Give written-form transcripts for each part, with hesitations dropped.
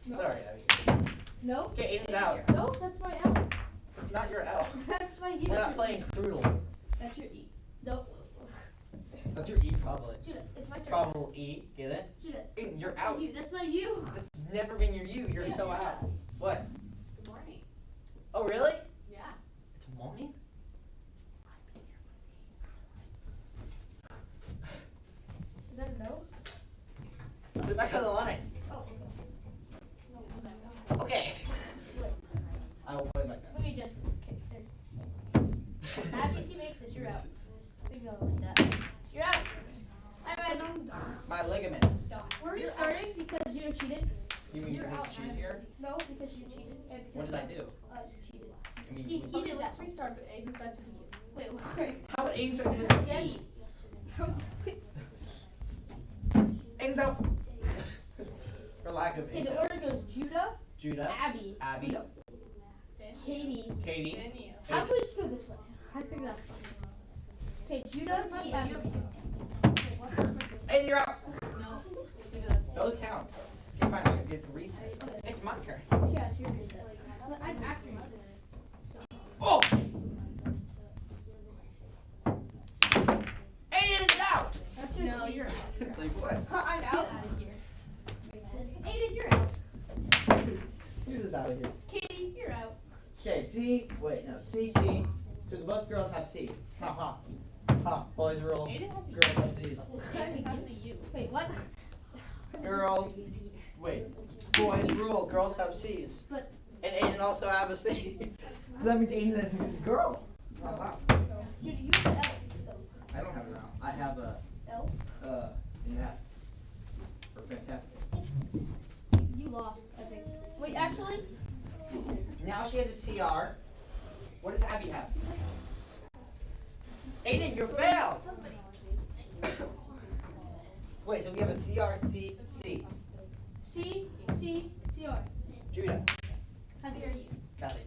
No. Sorry, Abby. No. Okay, Aiden's out. No, that's my L. It's not your L. That's my U. We're not playing Cruel. That's your E. No. That's your E, probably. Judah, it's my turn. Probably E. Get it? Judah. Aiden, you're out. That's my U. This has never been your U. You're so out. What? Good morning. Oh, really? Yeah. It's morning? Is that a no? Put it back on the line. Oh. Okay. I will play like that. Let me just. Okay. There. Abby, if he makes this, you're out. Maybe I'll like that. You're out. I don't. My ligaments. Were you starting because you cheated? You mean because she's here? No, because you cheated. And What did I do? You cheated. I mean, He did Let's that. restart, but Aiden starts with you. Wait. how about Aiden starts with a Again? D? Aiden's out. For lack of Okay, Aiden. the order goes Judah, Judah. Abby, Abby. who knows? Katie. Katie. Cuneo. How about we just go this way? I think that's fine. Okay, Judah, me, Abby. Aiden, you're out. No. Do this. Those count. Okay, fine. I get to reset. It's my turn. Yeah, it's your turn. But I'm after you. Oh! Aiden's out! That's your No, C. you're out. It's like, what? I'm Get out. out of here. Aiden, you're out. You're just out of here. Katie, you're out. Okay, C. Wait, no. C. Because both girls have C. Ha ha. Ha. Boys rule. Aiden has a Girls have C's. Aiden has a U. Wait, what? Girls. Wait. Boys rule. Girls have C's. But And Aiden also have a C. So that means Aiden is a girl. Uh-huh. Judah, you have an L. So I don't have an L. I have a L. in that. For fantastic. You lost, I think. Wait, actually, Now she has a CR. What does Abby have? Aiden, you failed. Wait, so we have a CR, C, C. C, C, CR. Judah. Has it or you? Kathy.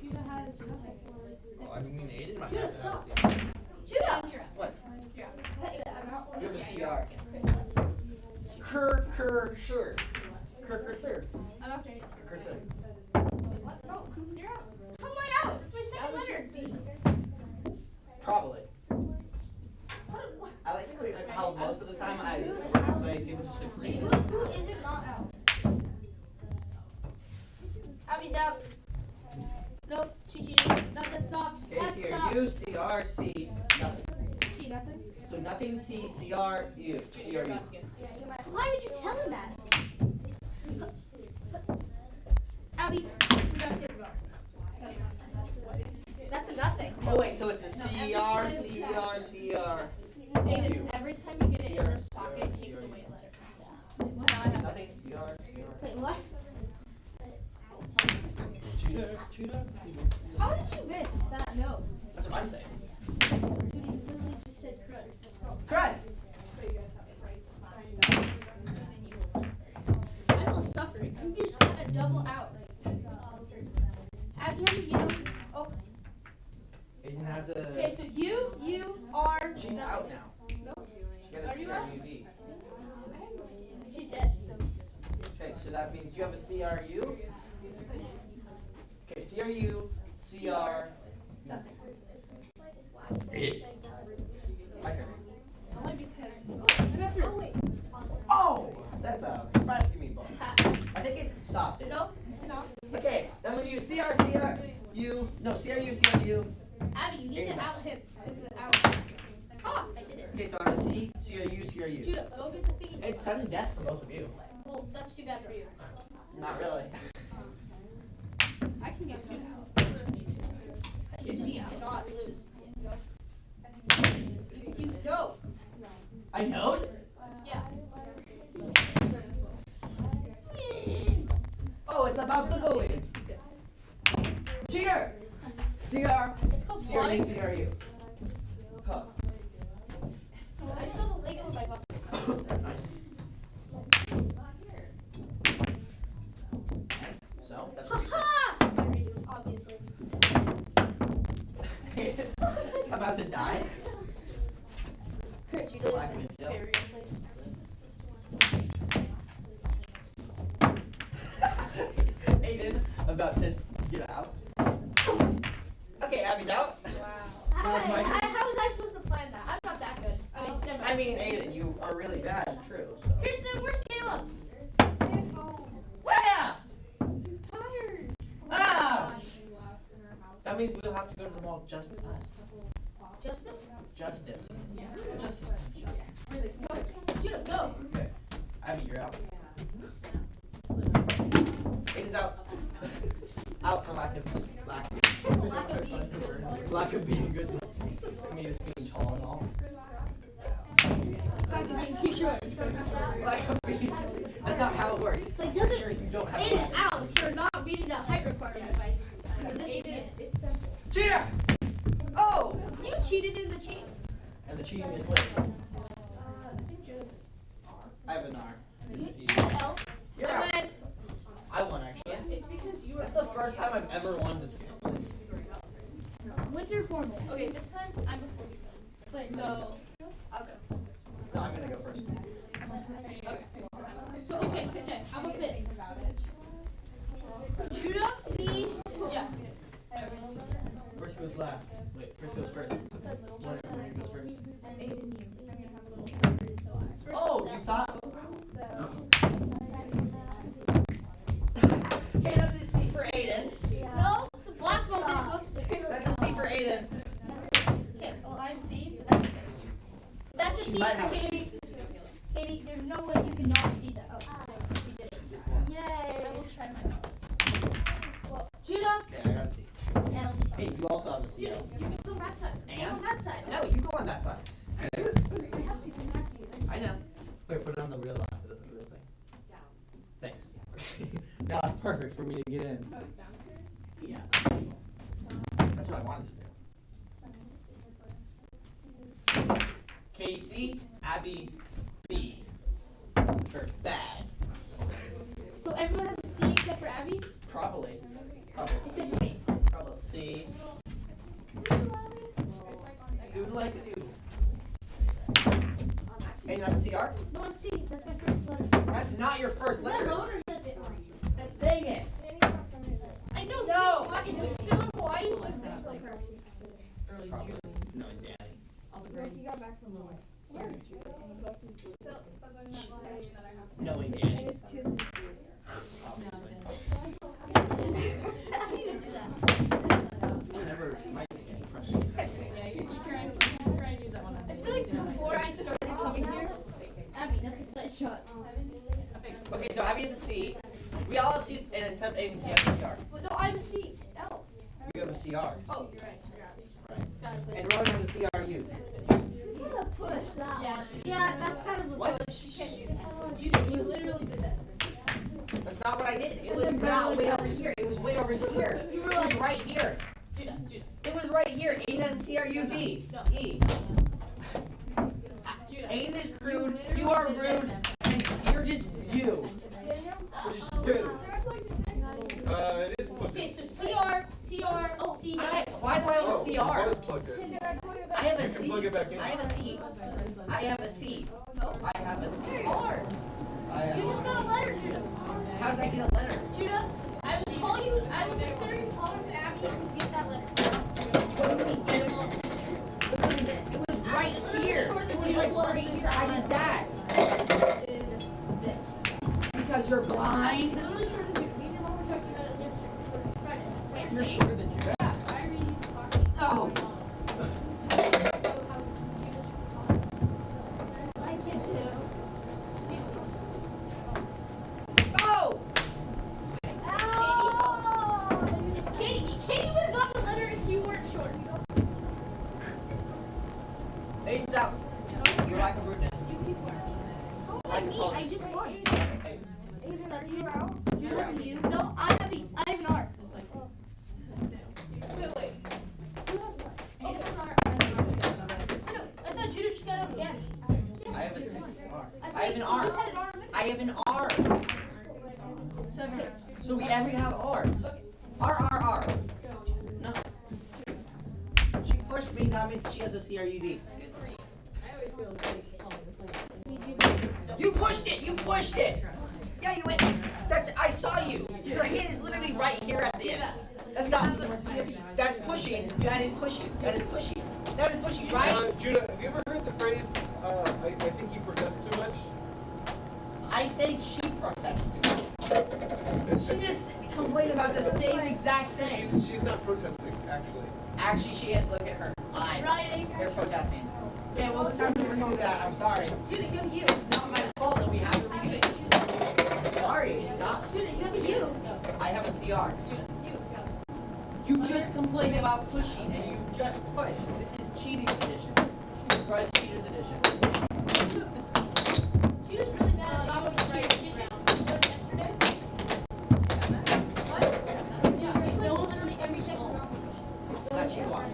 Judah has nothing. Oh, I mean Aiden might Judah, have to have a stop. CR. Judah! You're out. What? You're out. Hey, I'm out. You have a CR. Sure. Sir. I'm after you. Cursor. What? No, you're out. How am I out? That's my second letter. Probably. What? I like how most of the time I play people just agree. Who is it not out? Abby's out. Nope, she cheated. Nothing stopped. Okay, That C stopped. or U, CR, C, nothing. C, nothing. So nothing, C, CR, U. Aiden, you're CR, U. about to get C. Why would you tell him that? Abby, you got to That's a nothing. Oh wait, so it's a CR, CR, CR. Aiden, every time you get it in this pocket, it takes away a letter. So now I have Nothing, CR, CR. Wait, what? Cheater. How did you miss that note? That's what I'm saying. Dude, you literally just said crud. Crud. I will suffer. You just got a double out. Abby has a U. Oh, Aiden has a. okay, so U, R. She's out now. No, She got a Are you out? CRUD. she's dead. Okay, so that means you have a CRU. Okay, CRU, CR. Nothing. My turn. only because. I'm after. Oh, wait. Oh, that's a freshman meatball. I think it stopped it. No, no. Okay, then we use CRU. No, CRU. Abby, you need Aiden. to out him. Out. Ah, I did it. Okay, so I'm a C, CRU. Judah, go get the feed. It's sudden death for both of you. Well, that's too bad for you. Not really. I can get Judah out. I just need to. You just need to not lose. You go. I know. Yeah. Oh, it's about to go in. Cheater. CR. It's called CRU, plotting. CRU. Huh. I still have a Lego in my pocket. That's nice. So, that's what you said. Ha! Obviously. I'm about to die. Judah, Black wind, yep. bury your place. in, about to get out. Okay, Abby's out. How was I supposed to plan that? I'm not that good. I mean, Aiden, you are really bad and true. So. Kirsten, where's Caleb? Where? He's tired. Ah! That means we'll have to go to the mall just us. Justice? Justice. Justice. Judah, go. Okay. Abby, you're out. Aiden's out. Out for lack of being good. I mean, it's being tall and all. Lack of being. That's not how it works. It's like, doesn't Sure, you don't have Aiden out for not meeting the height requirement. It's simple. Cheater! Oh! You cheated in the cheat. And the cheating is lit. I think Joe's is R. I have an R. This is easy. L. You're out. I won actually. It's because you were. That's the first time I've ever won this game. Winter formal. Okay, this time I'm before you go. But So, I'll go. No, I'm gonna go first. Okay. So okay, I'm a fit. Judah, me, yeah. First goes last. Wait, first goes first. One goes first. Oh, you thought? Hey, that's a C for Aiden. No, the black ball didn't go. That's a C for Aiden. Okay, well I'm C. But that's okay. That's a C Might for have a C. Katie. Katie, there's no way you can not see that. Oh, she did it. Yay! I will try my best. Judah, Okay, I got a C. L. Hey, you also have a C. You can go on that side. Go And? on that side. No, you go on that side. I know. Wait, put it on the real line. The real thing. Thanks. Now it's perfect for me to get in. Yeah. That's what I wanted to do. Casey, Abby, B. For bad. So everyone has a C except for Abby? Probably. Except for me. Probably C. Dude like a dude. And that's a CR? No, I'm C. That's my first letter. That's not your first Is that letter. lower or is that bit? Dang it. I know. No. Is he still in Hawaii? Probably. No, Danny. Knowing Danny. Obviously. How do you do that? It's never my frustrating. I feel like before I started coming here, Abby, that's a side shot. Okay, so Abby is a C. We all have C's, and except Aiden, he has a CR. But no, I'm a C. L. You have a CR. Oh, you're right. Right. Got it. And Rowan has a CRU. Push that. Yeah, that's kind of a What? push. You can't do that. You literally did that. That's not what I did. It was not way over here. It was way over here. You were It was like, right here. Judah. It was right here. Aiden has a CRUB. No. E. Judah. Aiden is crude. You are rude. And you're just you. Which is rude. It is plugged in. Okay, so CR, C. Why do I have a Oh, CR? it was plugged in. I have a You C. can plug it back in. I have a C. I have a C. No. I have a C. R. I have You just got a letter, Judah. How did I get a letter? Judah, I will call you. I will consider you calling to Abby if you get that letter. It was right here. It was like right here. I did that. Because you're blind. Literally shorter than you. Me and your mom were talking about it yesterday. Friday. You're shorter than Judah. Yeah, I already talked Oh. Oh. It's Katie. Katie would have gotten the letter if you weren't short. Aiden's out. For lack of rudeness. Like me, I just won. Hey. Judah's and you. No, I have an R. Wait. Who has one? Oh, it's R. No, I thought Judah just got out again. I have a C. I have an R. You just had an R. I have an R. So okay. So we every have R's. R. No. She pushed me. That means she has a CRUD. You pushed it. Yeah, you went. I saw you. Your hand is literally right here at the end. That's not. That's pushing. That is pushing. That is pushing. That is pushing, right? Judah, have you ever heard the phrase, I think you protest too much? I think she protests. She just complained about the same exact thing. She's not protesting, actually. Actually, she is. Look at her eyes. They're protesting. Okay, well, it's time to redo that. I'm sorry. Judah, you have a U. It's not my fault that we have to redo it. Sorry, it's not. Judah, you have a U. I have a CR. You. You just complained about pushing, and you just pushed. This is cheating edition. Right, cheaters edition. Judah's really bad at not going to cheat. Did you yesterday? What? Yeah. We played literally every single round. Let you watch.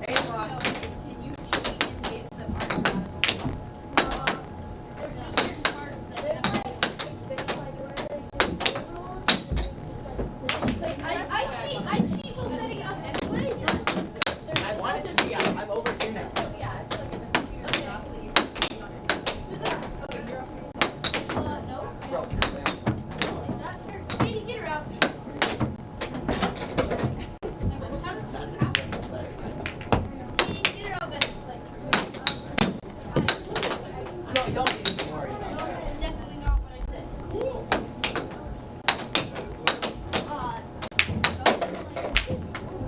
Hey, boss. Can you cheat in case the part of There's just certain parts that I cheat while setting it up anyway, but I wanted to be. I'm over here now. yeah, I feel like if it's you, Okay. not that you cheat on it. who's that? Okay, you're off. No. Bro, Not her. Katie, get her out. How does this happen? Katie, get her out, Ben. no, you don't need to worry. No, that's definitely not what I said.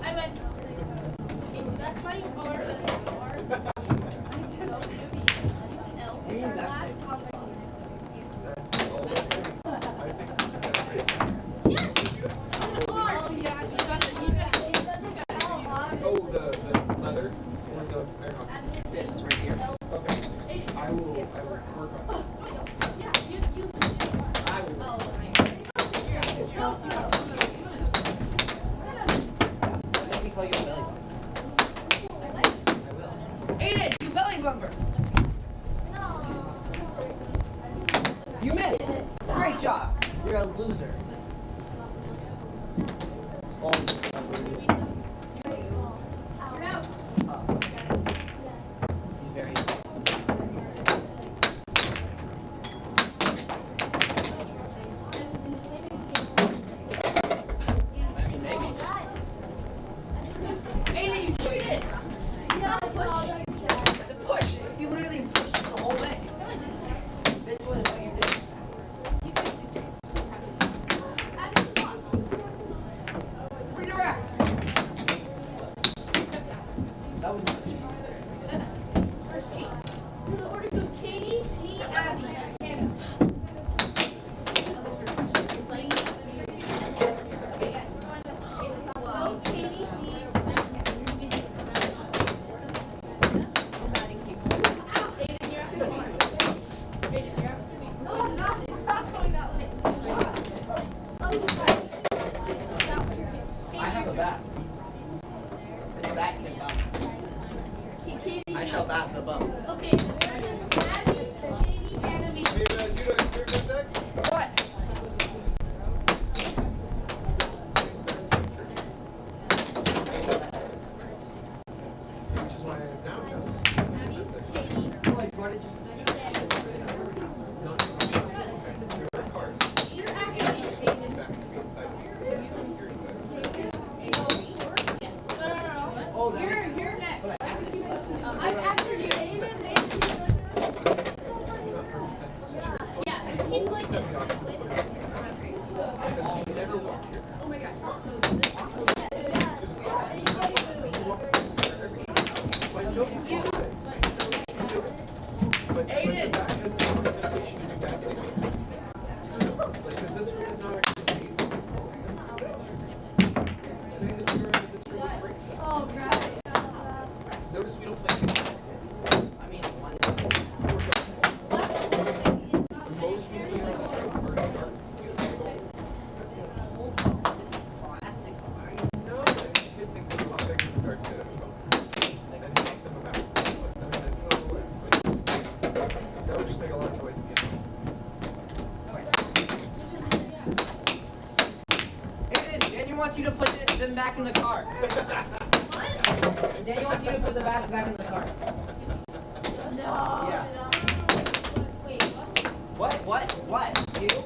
I went. Okay, so that's my R. L is our last topic. That's all. I think that's great. Yes! R! You got it. Oh, the leather? Or the iron on? This right here. Okay. I will work on it. I would. Let me call you a belly bumper. I will. Aiden, you belly bumper. You missed. Great job. You're a loser. Oh, You're out. he's very. I mean, maybe. Aiden, you cheated. It's a push. You literally pushed it the whole way. No, I didn't. This was what you did. Redirect. That was not cheating. First cheat. So the order goes Katie, me, Abby, Hannah. No, Katie, me, no, I'm not. I'm not going that way. Oh, right. That way. I have a bat. This bat can bump. Katie. I shall bat the bump. Okay, the order is Abby, Katie, Hannah, me. Hey, Judah, you here for a sec? What? Which is why I'm downtown. Katie, What did you Your cars. you're actually David. Back to be inside. You're inside. Yes. No. Oh, that makes You're next. I'm after you. Yeah, let's keep like this. Because you never walk here. You. But Aiden! that has been a temptation to do bad things. Because this room is not actually made for this. I think that you're in this room with breaks. Oh, right. Notice we don't play games. I mean, one. The most we play in this room are darts. This is plastic. No, and you hit things that pop back in the darts at and make them about. That would just make a lot of noise again. Aiden, Daniel wants you to put them back in the car. What? Daniel wants you to put the bats back in the car. No. Yeah. Wait, what? What? You?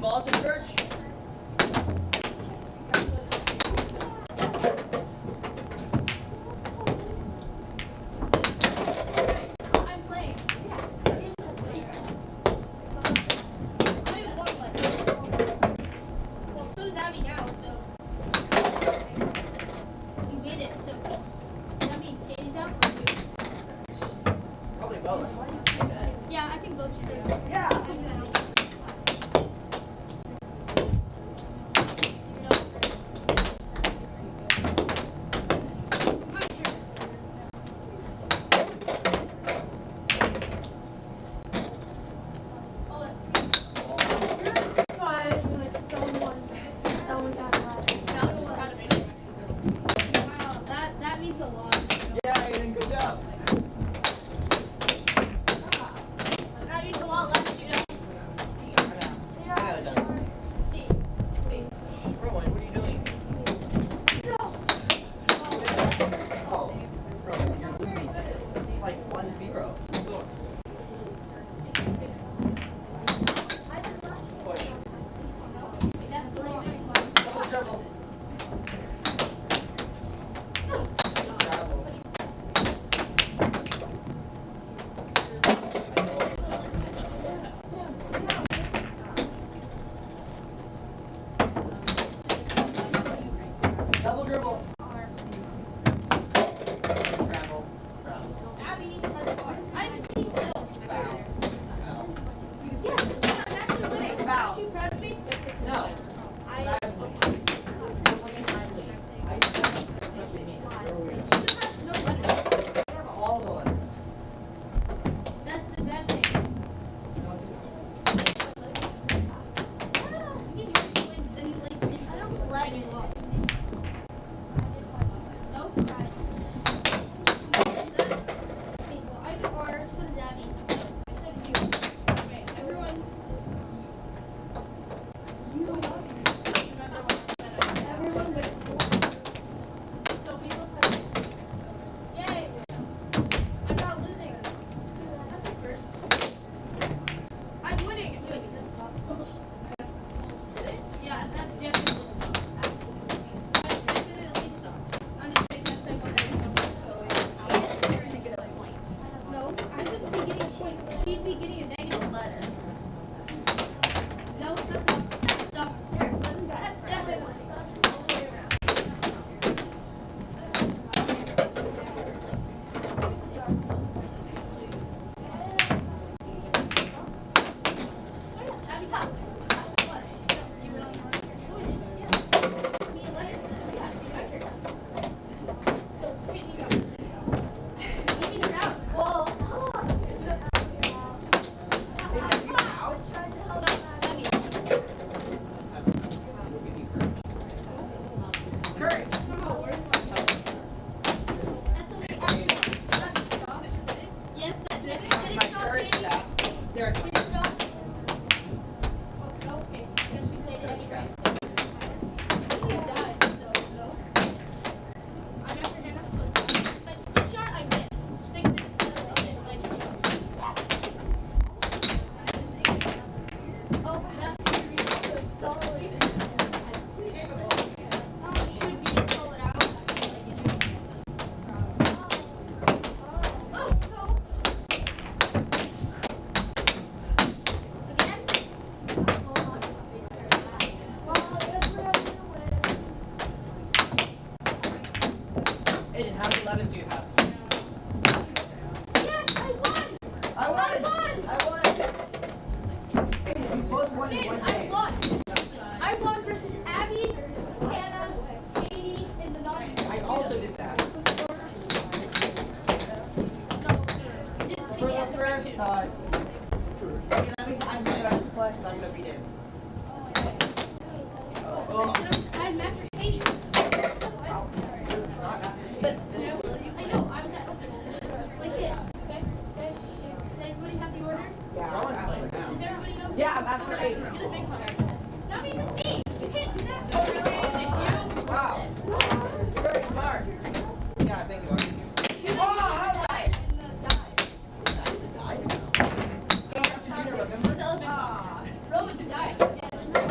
balls from church? I'm playing. Well, so does Abby now, so. You made it, so. Does that mean Katie's out? Probably both. Yeah, I think both should. Yeah. Wow, that means a lot. Yeah, Aiden, good job. That means a lot less, you know. I know it does. See. Rowan, what are you doing? Oh, Rowan, you're losing. It's like 1-0. Push. That's the wrong way. Double trouble. Travel. Double dribble. Travel. Abby, I'm still. Foul. Yeah, I'm actually winning. Foul. Aren't you proud of me? No. No letters. All the letters. That's a bad thing. Then you like didn't write and you lost. No? Okay, well, I'm an R, so does Abby. Except you. Okay, everyone. Remember what I said. So people Yay! I'm not losing. That's a first. I'm winning. Wait, that's not. Yeah, that definitely stopped. That definitely stopped. I'm just saying that's like what No, I wouldn't be getting a point. She'd be getting a negative letter. No, that's not. That's stop. That's definitely. Abby, come. What? You really want to be a letter? Yeah. So, here you go. Give me the round. Courage. That's only that's stop. Yes, that's it. Did it My stop, courage Katie? now. There. Did it stop? Oh, okay. I guess we played it extra. So. You died, so no. I'm after him. If I split shot, I win. Just think of it like. Oh, that's your reason. Solid. Should be solid out. Oh, no. Again? Aiden, how many letters do you have? Yes, I won! I won! I won! Aiden, we both won in James, one I day. won! I won versus Abby, Hannah, Katie, and the non I also did that. No, you didn't see For me the at the first first time. Okay, that means I'm gonna have to play because I'm gonna beat him. Oh, I'm after Katie. What? Not after this. I know, I'm not. Like this, okay? Okay? Does everybody have the order? Rowan's playing now. Does everybody know? Yeah, I'm after Okay, Katie. get a big one. That means it's me. You can't do that. Oh, really? It's you? Wow. You're very smart. Yeah, thank you. Oh, how Die. Remember? Rowan died.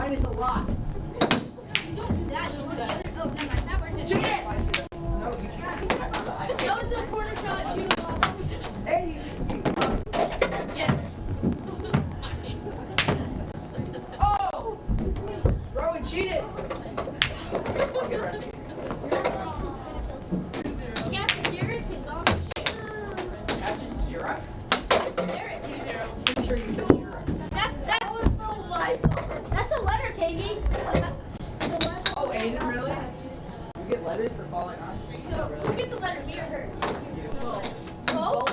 Mine is a lot. You don't do that. You do the other. Oh, never mind. That worked. Cheat it! No, you can't. That was a quarter shot. You lost. Hey! Yes. Oh! Rowan cheated! Look at her. Captain Derek is off the ship. Captain Zero? Derek. Pretty sure you said Zero. That's a letter, Katie. Oh, Aiden, really? You get letters for falling off? So who gets a letter, me or her? Both.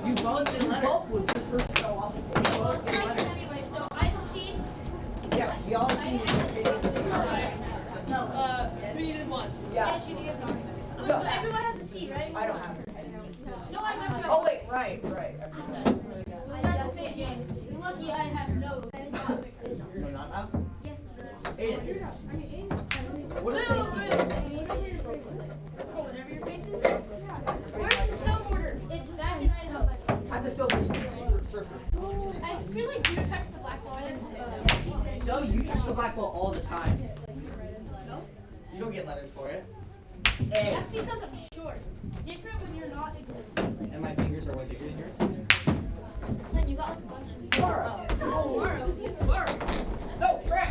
You both get letters. Both was this first go off. Well, it's right anyway. So I have a C. Yeah, we all see you. No, 3 to 1. Yeah. And Judy is not. So everyone has a C, right? I don't have it. No, I got you. Oh, wait, right. I got to say, James. You're lucky I have no. So not now? Yes. Aiden. What is Wait, safety? So whatever your face is. Where's the snowboarder? It's back in Idaho. I'm the silver surfer. I feel like you touched the black ball. I didn't say that. So you touch the black ball all the time. No? You don't get letters for it. That's because I'm short. Different when you're not existing. And my fingers are way bigger than yours. Then you got like a bunch of Tomorrow. Tomorrow. Tomorrow. No, Greg.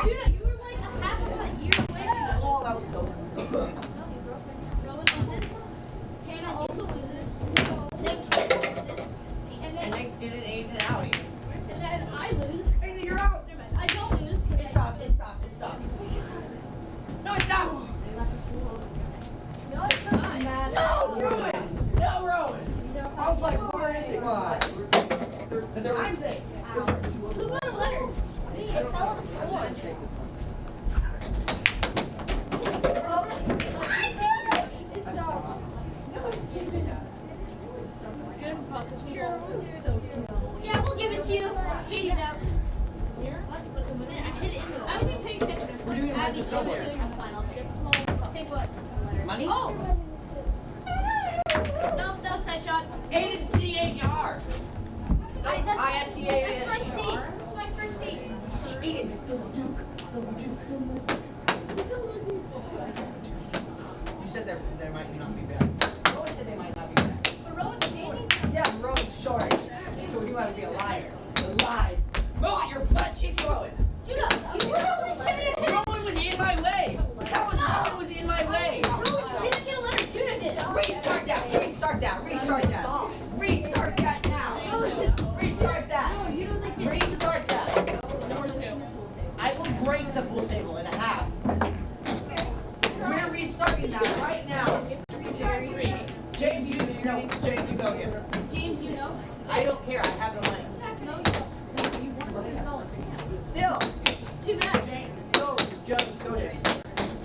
Judah, you were like a half of a year away from that. Oh, that was so cool. Rowan loses. Hannah also loses. Nick loses. And then, Nick's getting Aiden out here. and then I lose. Aiden, you're out. Never mind. I don't lose. It stopped. No, it stopped. No, it's not. No, Rowan. No, Rowan. I was like, where is it? Why? There's a rhyme saying. Who got a letter? Me. I won. It's not. Yeah, we'll give it to you. Katie's out. What? I hit it in the. I haven't been paying attention. I feel like Abby was doing the final. Take what? Money? Oh! Nope, that was side shot. Aiden C-H-R. That's my C. I-S-T-A-S. That's my first C. Aiden. You said there might not be bad. Rowan said they might not be bad. But Rowan's short. Yeah, Rowan's short. So you want to be a liar. The lies. Rowan, your butt cheeks, Rowan. Judah, you were only kidding. Rowan was in my way. Rowan was in my way. Rowan didn't get a letter. Judah did. Restart that. Restart that. Restart that. Restart that now. Restart that. No, you don't like this. Restart that. I will break the pool table in half. We're restarting that right now. James, you go again. James, you know? I don't care. I have the money. No, you Still. Too bad. Go, Joe. Go there.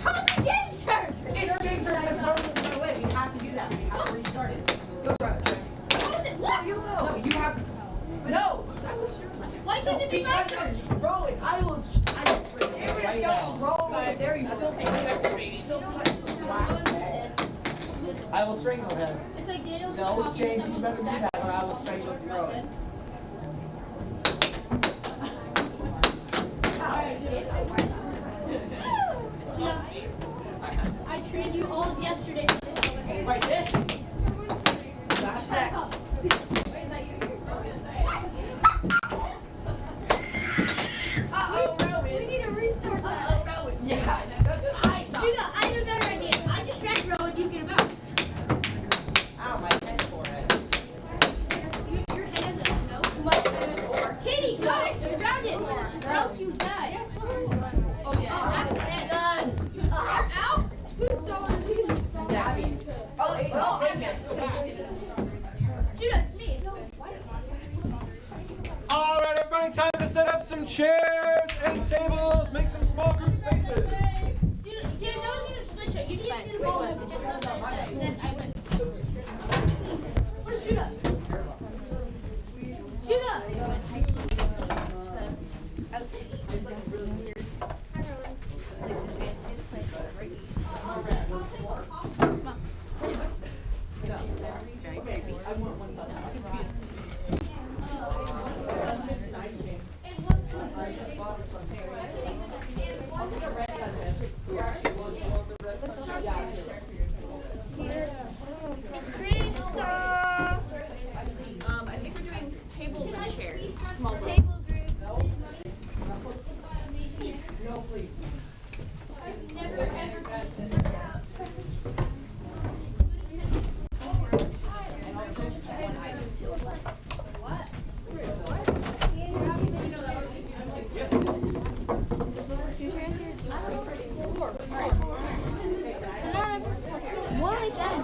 How is it James' turn? It's James' turn because Rowan was in my way. We have to do that. We have to restart it. Go, James. How is it? What? No, you have. No. Why couldn't it be my Because turn? of Rowan, I will there we go. Rowan, there you still I will strangle him. It's like Daniel's No, talking James, to you someone better do back. that or I will strangle Rowan. Yeah. I trained you all of yesterday for this one. Right, this. That's next. Uh-oh, Rowan. We need to restart that. Uh-oh, Rowan. Yeah, that's what I thought. Judah, I have a better idea. I distract Rowan, you get him out. Ow, my head forehead. Your head is a no. Katie, go! Ground it! Or else you die. Oh, yeah. Oh, that's it. Done. You're out? Oh, hey, I'll take it. Judah, it's me. All right, everybody, time to set up some chairs and tables. Make some small group spaces. Judah, I was going to split shot. You need to see the ball move just so that then I win. Where's Judah? Judah! I want one time. And 1, 2, 3. I think we're doing tables and chairs. Small Table tables. No, please. I've never ever. Why then?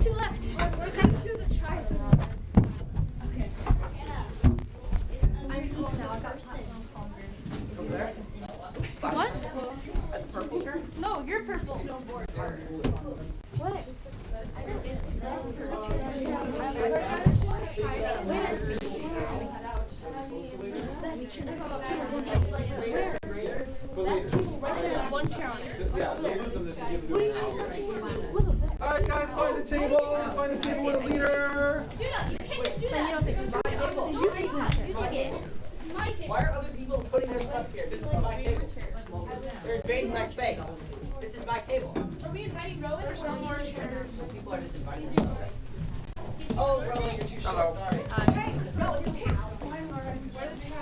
Two left. What? No, you're purple. What? One chair on it. Yeah, they lose them if you give it to them. Alright guys, find a table with a leader. Judah, you can't just do that. You take it. My table. Why are other people putting their stuff here? This is my table. They're invading my space. This is my table. Are we inviting Rowan or one more chair? People are just inviting me. Oh, Rowan, you're too short. Sorry.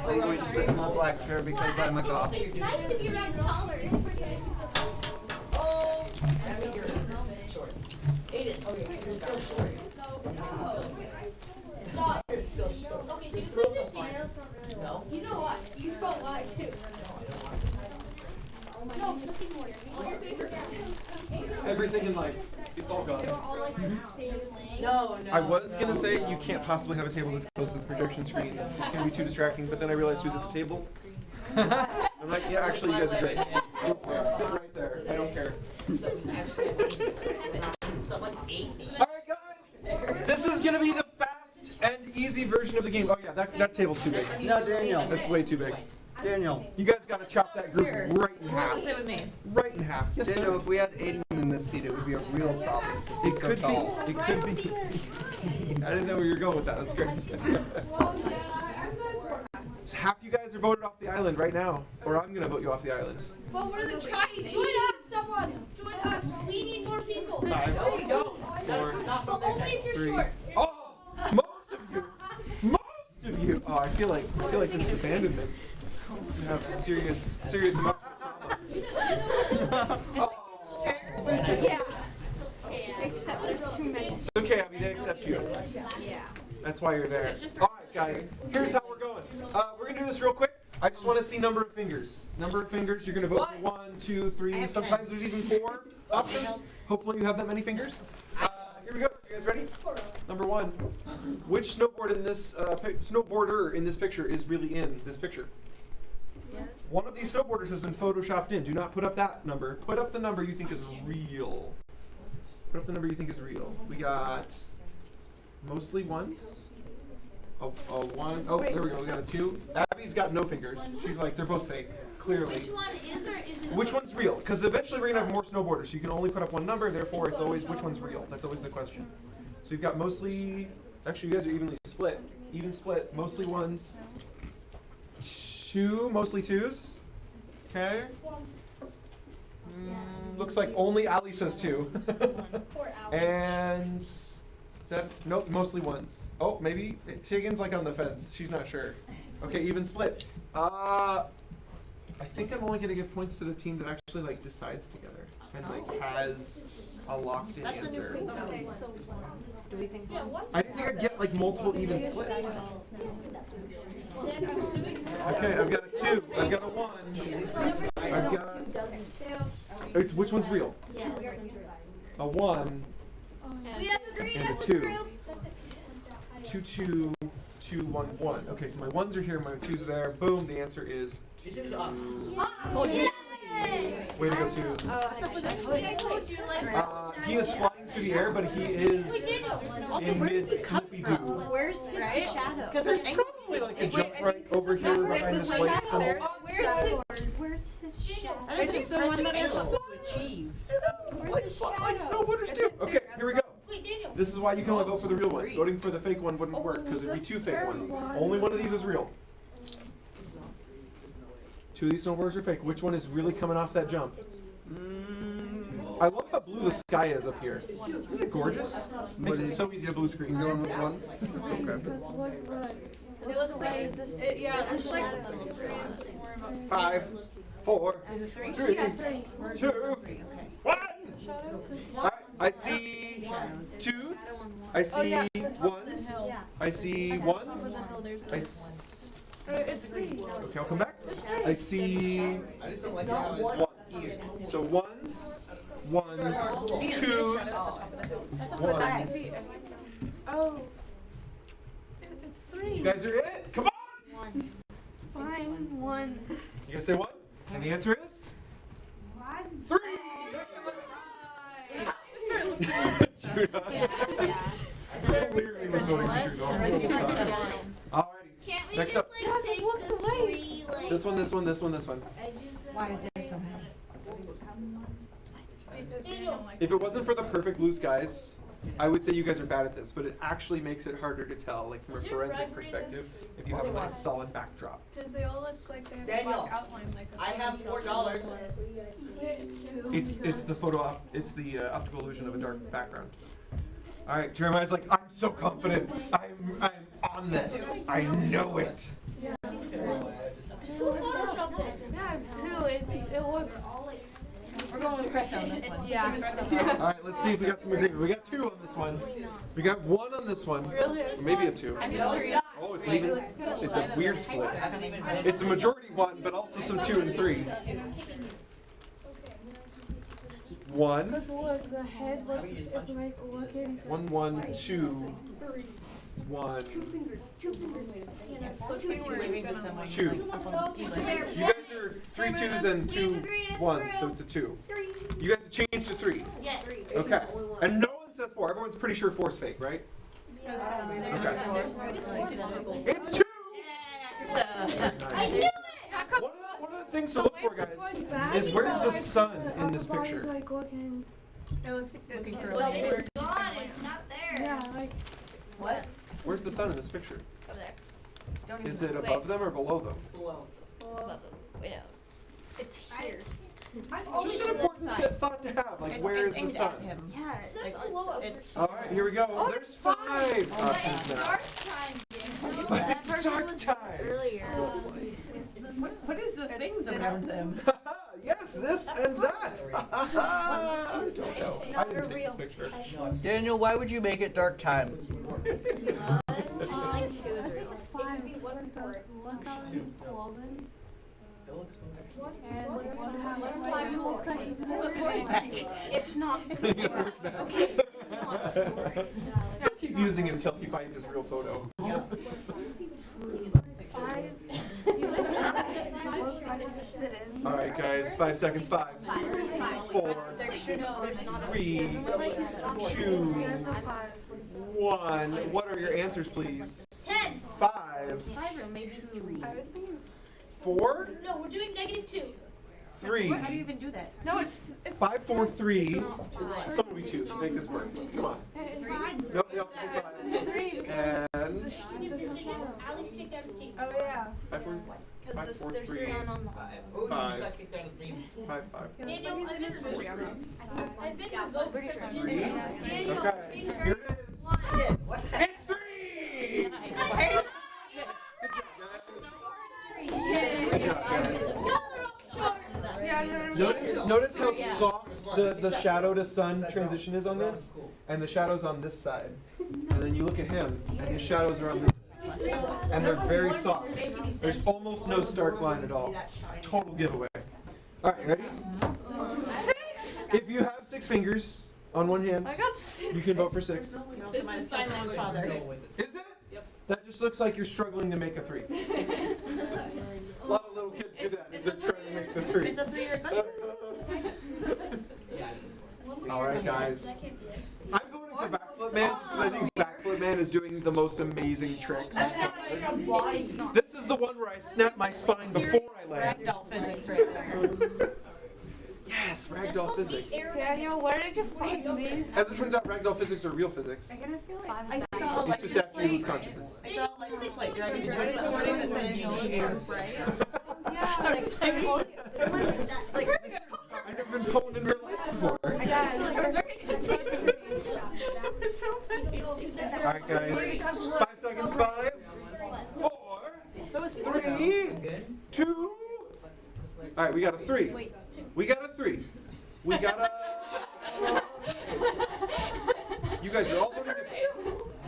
I'm going to sit in my black chair because I'm a goth. It's nice to be around taller. Oh, that's me. You're short. Aiden, you're still short. Stop. You're still short. Okay, can you please just see? No. You know what? You won't lie too. No, let's ignore it. Everything in life, it's all gone. All like the same length. No. I was gonna say you can't possibly have a table this close to the projection screen. It's gonna be too distracting, but then I realized who's at the table. I'm like, yeah, actually you guys are great. Sit right there. I don't care. Someone ate me. Alright guys! This is gonna be the fast and easy version of the game. Oh yeah, that table's too big. No, Daniel. That's way too big. Daniel. You guys gotta chop that group right in half. Sit with me. Right in half. Yes, Daniel, sir. if we had Aiden in this seat, it would be a real problem. It so could tall. be. It could be. I didn't know where you were going with that. That's great. So half you guys are voted off the island right now, or I'm gonna vote you off the island. But what are the trying? Join us, someone. Join us. We need more people. 5, No, we don't. 4, Not But from their only side. if you're 3. short. Oh, most of you. Most of you. Oh, I feel like this is abandonment. You have serious amount of trauma. Yeah. Except there's too many. It's okay, Abby. They accept you. Yeah. That's why you're there. All right, guys. Here's how we're going. We're gonna do this real quick. I just want to see number of fingers. Number of fingers. You're gonna vote for 1, 2, 3. Sometimes there's even 4 options. Hopefully you have that many fingers. Here we go. You guys ready? Number 1. Which snowboarder in this picture is really in this picture? One of these snowboarders has been photoshopped in. Do not put up that number. Put up the number you think is real. Put up the number you think is real. We got mostly ones. A 1. Oh, there we go. We got a 2. Abby's got no fingers. She's like, they're both fake. Clearly. Which one is or isn't? Which one's real? Because eventually we're gonna have more snowboarders. So you can only put up one number. Therefore, it's always which one's real. That's always the question. So you've got mostly. Actually, you guys are evenly split. Even split. Mostly ones. 2, mostly 2s. Okay. Looks like only Ali says 2. And nope, mostly 1s. Oh, maybe Tegan's like on the fence. She's not sure. Okay, even split. I think I'm only gonna give points to the team that actually like decides together and like has a locked in answer. Okay, so Do we think one? I didn't think I'd get like multiple even splits. then I'm assuming. Okay, I've got a 2. I've got a 1. I've got. It's, which one's real? A 1 We have agreed and a 2. 2, 2, 2, 1, 1. Okay, so my 1s are here, my 2s are there. Boom, the answer is. This is up. Way to go, 2s. He is flying through the air, but he is in mid flippy do. Where's his shadow? There's probably like a jump right over here behind this white symbol. Where's why you can only vote for the real one. Voting for the fake one wouldn't work because there'd be two fake ones. Only one of these is real. Two of these snowboards are fake. Which one is really coming off that jump? I love how blue the sky is up here. Isn't it gorgeous? Makes it so easy to blue screen. Going with one? It looks like it looks like 5, 4, 3, 2, 1. Alright, I see twos. I see ones. I see ones. it's free. Okay, I'll come back. I see ones. So ones, twos, ones. Oh. It's 3. You guys are it? Come on! Fine, 1. You guys say 1? And the answer is? 3! Clearly was voting for Trudeau. Alrighty. Can't we Next just up. like take the 3 like This one, this one, this one, this one. edges of Why is there so many? If it wasn't for the perfect blue skies, I would say you guys are bad at this, but it actually makes it harder to tell, like from a forensic perspective, if you have a nice solid backdrop. Because they all look like they have a Daniel, black outline like a I have $4. It's the it's the optical illusion of a dark background. All right, Jeremiah's like, I'm so confident. I'm on this. I know it. Who photoshopped this? Yeah, it's 2. It looks. We're going with Chris on this one. Yeah. All right, let's see if we got some agreement. We got 2 on this one. We got 1 on this one. Really? Or maybe a 2. Oh, it's even. It's a weird split. It's a majority 1, but also some 2 and 3. 1. Because look, the head looks, it's like looking. 1, 1, 2, 1, 2. You guys are 3 2s and 2 1s, so it's a 2. You guys have changed to 3. Yes. Okay. And no one says 4. Everyone's pretty sure 4's fake, right? Okay. It's 2! I knew it! One of the things to look for, guys, is where's the sun in this picture? Like looking. Looking for Well, a it's gone. It's not there. Yeah, like. What? Where's the sun in this picture? Over there. Don't even Is it above them or below them? Above them. Wait, no. It's here. It's just an important thought to have, like where is the sun? Yeah, It says below us. Alright, here we go. There's 5 options now. Dark time. But it's dark time. Earlier. What is the things around them? Yes, this and that. I don't know. I didn't take this picture. Daniel, why would you make it dark time? I think it's 5. It could be 1 and 4. Look how he's clothing. And look how he looks like he's missing. It's not. He'll keep using it until he finds his real photo. 5. He looks like he's sitting. Alright guys, 5 seconds. 5, 4, 3, 2, Yes, a 5. 1. What are your answers, please? 10. 5, 5 or maybe 3. 4, No, we're doing -2. 3. How do you even do that? No, it's 5, 4, 3. Someone we choose. Make this work. Come on. Nope, you also say 5. And Decision. Ali's kicked out of the team. Oh yeah. 5, 4, 5, 4, 3, Sun on the 5. 5, 5. Daniel, I've been to vote. Pretty sure. Daniel, Okay, here it is. It's 3! Good job, guys. Notice how soft the shadow to sun transition is on this, and the shadow's on this side. And then you look at him, and his shadows are on this side. And they're very soft. There's almost no stark line at all. Total giveaway. Alright, ready? If you have 6 fingers on one hand, I got 6. you can vote for 6. This is sign language, father. Is it? Yep. That just looks like you're struggling to make a 3. A lot of little kids do that as they're trying to make the 3. It's a 3-year budget. Alright guys. I'm voting for Backflip Man because I think Backflip Man is doing the most amazing trick. This is the one where I snap my spine before I land. Ragdoll physics right there. Yes, ragdoll physics. Daniel, where did you find these? As it turns out, ragdoll physics are real physics. I kind of feel like I saw It's just after you lose consciousness. I saw like Dragon Ball this morning that said Genius, right? yeah. I was like, like, I've never been pwned in real life before. Yeah, it's very confusing. It's so funny. Alright, guys. 5 seconds. 5, 4, So it's 3, 2. Alright, we got a 3. We got a 3. We got a. You guys are all voting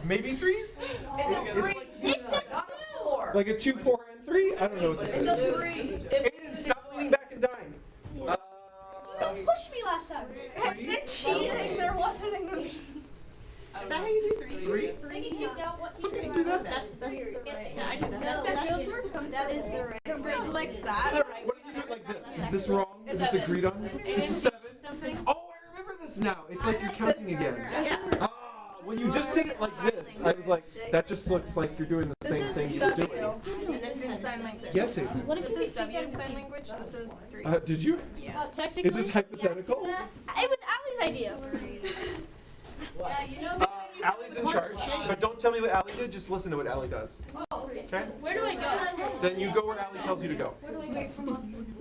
maybe 3s? Like a 2, 4, and 3? I don't know what this is. Aiden, stop leaning back and dying. You pushed me last time. They're cheating. There wasn't any. is that how you do 3? 3? I can kick out what? Some people do that. That's the right. Yeah, I do that. That is the right. Like that. What if you do it like this? Is this wrong? Is this agreed on? This is 7? Oh, I remember this now. It's like you're counting again. Yeah. Ah, when you just did it like this, I was like, that just looks like you're doing the same thing you're doing. And then sign language. Yes, Aiden. What if This you is W in sign language. This is 3. Did you? technically? Is this hypothetical? It was Allie's idea. Yeah, you know. Allie's in charge, but don't tell me what Allie did, just listen to what Allie does. Okay? Where do I go? Then you go where Allie tells you to go.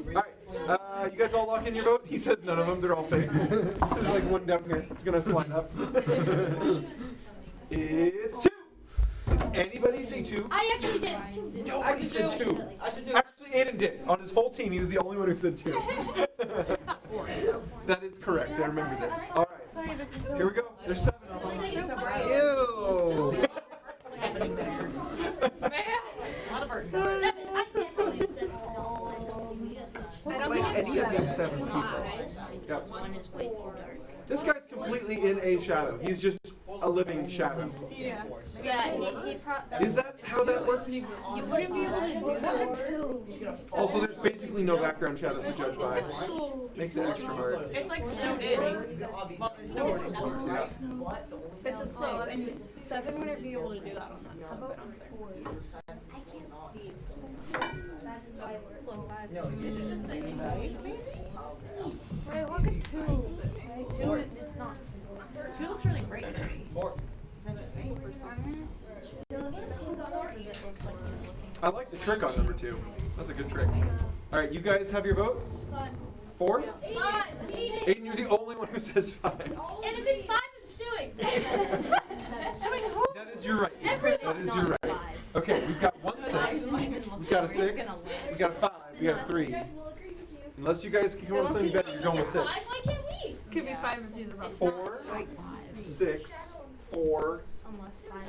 Alright, you guys all lock in your vote? He says none of them, they're all fake. There's like one down here, it's gonna slide up. It's 2! Did anybody say 2? I actually did. Nobody said 2. Actually, Aiden did. On his whole team, he was the only one who said 2. That is correct, I remember this. Alright, here we go. There's 7 of them. Ew. I definitely said I don't like any of these 7 people. Yep. One is way too dark. This guy's completely in a shadow. He's just a living shadow. Yeah. Yeah, he Is that how that works? You wouldn't be able to do that. Also, there's basically no background shadows to judge by. Makes it extra hard. It's like snowed in. Well, it's snowed in. Yeah. It's a slope, and 7 wouldn't be able to do that on that. So put on Right, look at 2. 2, it's not. 2 looks really great to me. I like the trick on number 2. That's a good trick. All right, you guys have your vote? 4? 5. Aiden, you're the only one who says 5. And if it's 5, I'm suing. That is your right. That is your right. Okay, we've got 1 6. We've got a 6. We got a 5. We got a 3. Unless you guys can come up with something better, you're going with 6. Why can't we? Could be 5 if he's wrong. 4, 6, 4. almost 5.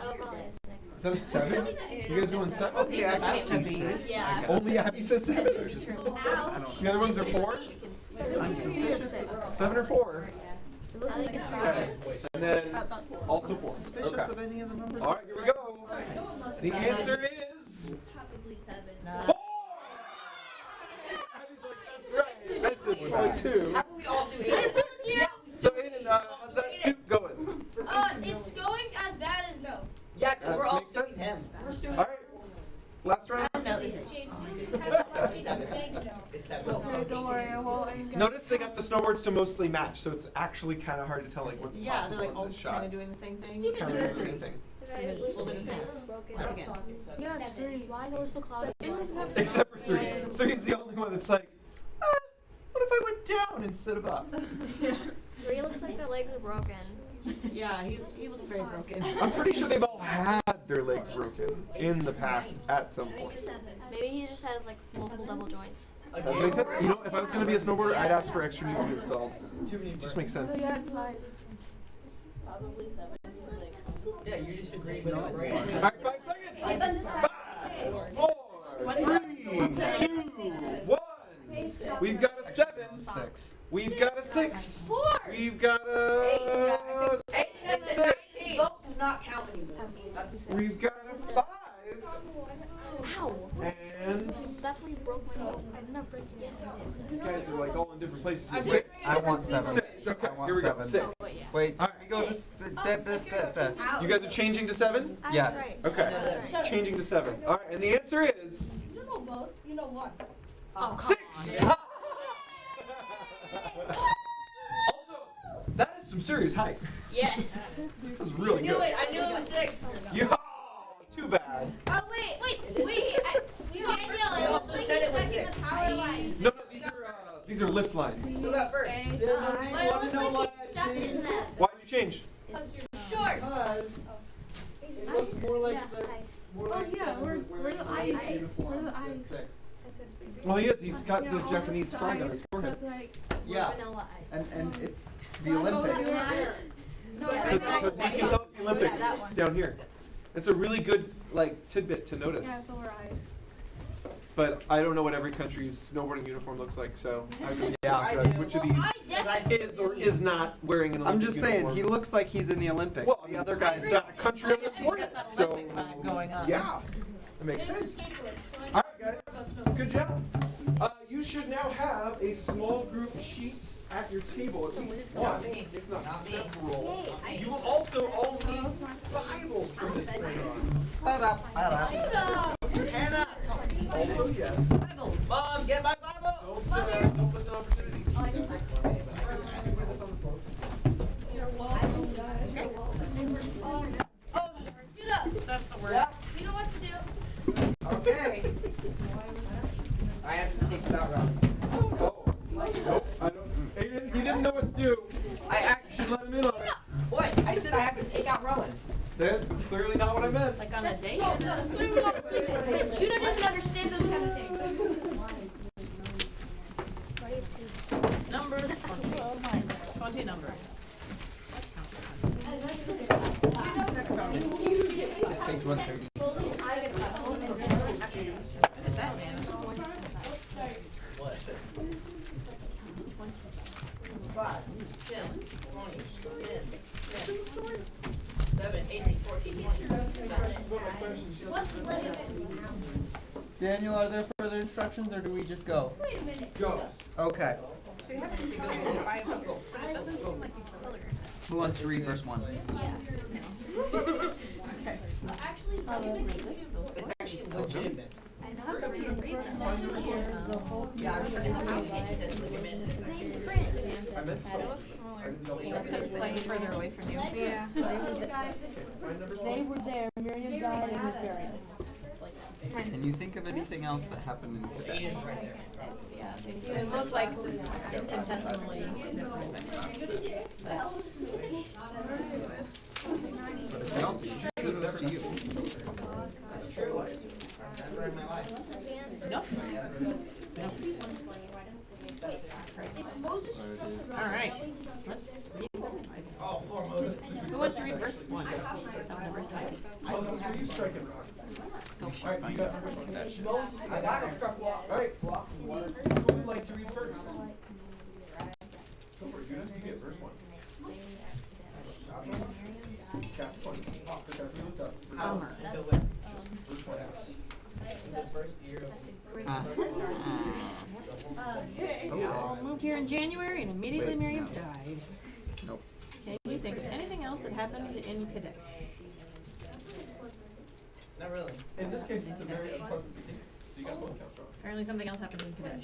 Is that a 7? You guys going 7? Yeah, I said 6. Yeah. Only Abby says 7. The other ones are 4? I'm suspicious. 7 or 4? Okay. And then also 4. Suspicious Okay. of any of the numbers? All right, here we go. The answer is Probably 7. 4. Abby's like, that's right. I said point 2. I told you. So Aiden, how's that soup going? It's going as bad as no. Yeah, because we're all Makes sense. him. All right. Last round. It's that one. Don't worry, well, Notice they got the snowboards to mostly match, so it's actually kind of hard to tell like what's Yeah, they're possible like in all this kind shot. of doing the same thing. Kind of doing the same thing. Split it in half. Once again. yeah, 3. Why is it so cloudy? Except for 3. 3 is the only one that's like, what if I went down instead of up? 3 looks like their legs are broken. Yeah, he looks very broken. I'm pretty sure they've all had their legs broken in the past at some point. Maybe he just has like multiple double joints. That makes sense. You know, if I was gonna be a snowboarder, I'd ask for extra knees to be installed. Just makes sense. Yeah, it's 5. Yeah, you just agreed with it. All right, 5 seconds. 5, 4, 3, 2, 1. We've got a 7. 6. We've got a 6. 4. We've got a 6. Vote does not count anymore. That's We've got a 5. Ow! And That's where you broke my toe. I did not break it. Yes, you you guys are like all in different places. I 6. I want 7. 6. Okay, I want here we go. 7. 6. Wait, All right. we go just. You guys are changing to 7? Yes. Okay. Changing to 7. All right, and the answer is You don't know both. You know one. 6. Also, that is some serious height. Yes. That's really I knew good. it. I knew it was 6. Yeah. Too bad. Oh wait. Danielle, also said it was 6. the power line. No, these are lift lines. Who got first? But it looks like he's stuck in them. Why'd you change? Short. Because it looked more like more like yeah, seven where- was where wearing the a eyes? uniform Where the than eyes? 6. Well, he is. He's got the Japanese flag on his forehead. Yeah, Vanilla ice. and it's the Olympics. Because you can tell it's the Olympics down here. It's a really good tidbit to notice. Yeah, solar eyes. But I don't know what every country's snowboarding uniform looks like, so I really Yeah. can't judge which of these I definitely is or is not wearing an Olympic I'm just saying, uniform. he looks like he's in the Olympics. Well, The other guy's got a country on his forehead, so going on. yeah, that makes sense. All right, guys, good job. You should now have a small group sheet at your table, at least one, if not several. You will also all need Bibles from this point on. Hannah. Also, yes. Mom, get my Bible. Don't miss an opportunity. Put this on the slopes. That's the word. You know what to do. Okay. I have to take it out, Rob. Oh, nope, I don't. He didn't know what to do. I You should let him in on it. What? I said I have to take out Rowan. That's clearly not what I meant. Like on a date? No, it's clearly not But Judah doesn't understand those kind of things. Number 20. 20 numbers. Takes 130. Isn't that man? 5, 10, 20, 7, 18, 14. What's the limit? Daniel, are there further instructions or do we just go? Wait a minute. Go. Okay. Who wants to read verse 1? Actually, the limit is It's actually legitimate. Yeah, I'm sure I meant 12. I didn't double check it. Slightly further away from you. Yeah. Find number 12. They were there. Miriam died and was buried. Can you think of anything else that happened in Quebec? Yeah, it looked like infinitesimally different. But if else, kudos to you. Nope. All right. Let's read. Who wants to read verse 1? Oh, this is where you strike it, Rock. All right, you got number 12. Moses, I got him struck block. All right, block and water. Who would like to read first? Go for it, Judah. You get verse 1. Chapter 20. Oh, okay, we looked up. Verse 1. The first year of Moved here in January and immediately Wait, Miriam no. died. Nope. Can you think of anything else that happened in Quebec? Not really. In this case, it's a very unpleasant beginning. So you got both counts wrong. Apparently something else happened in Quebec.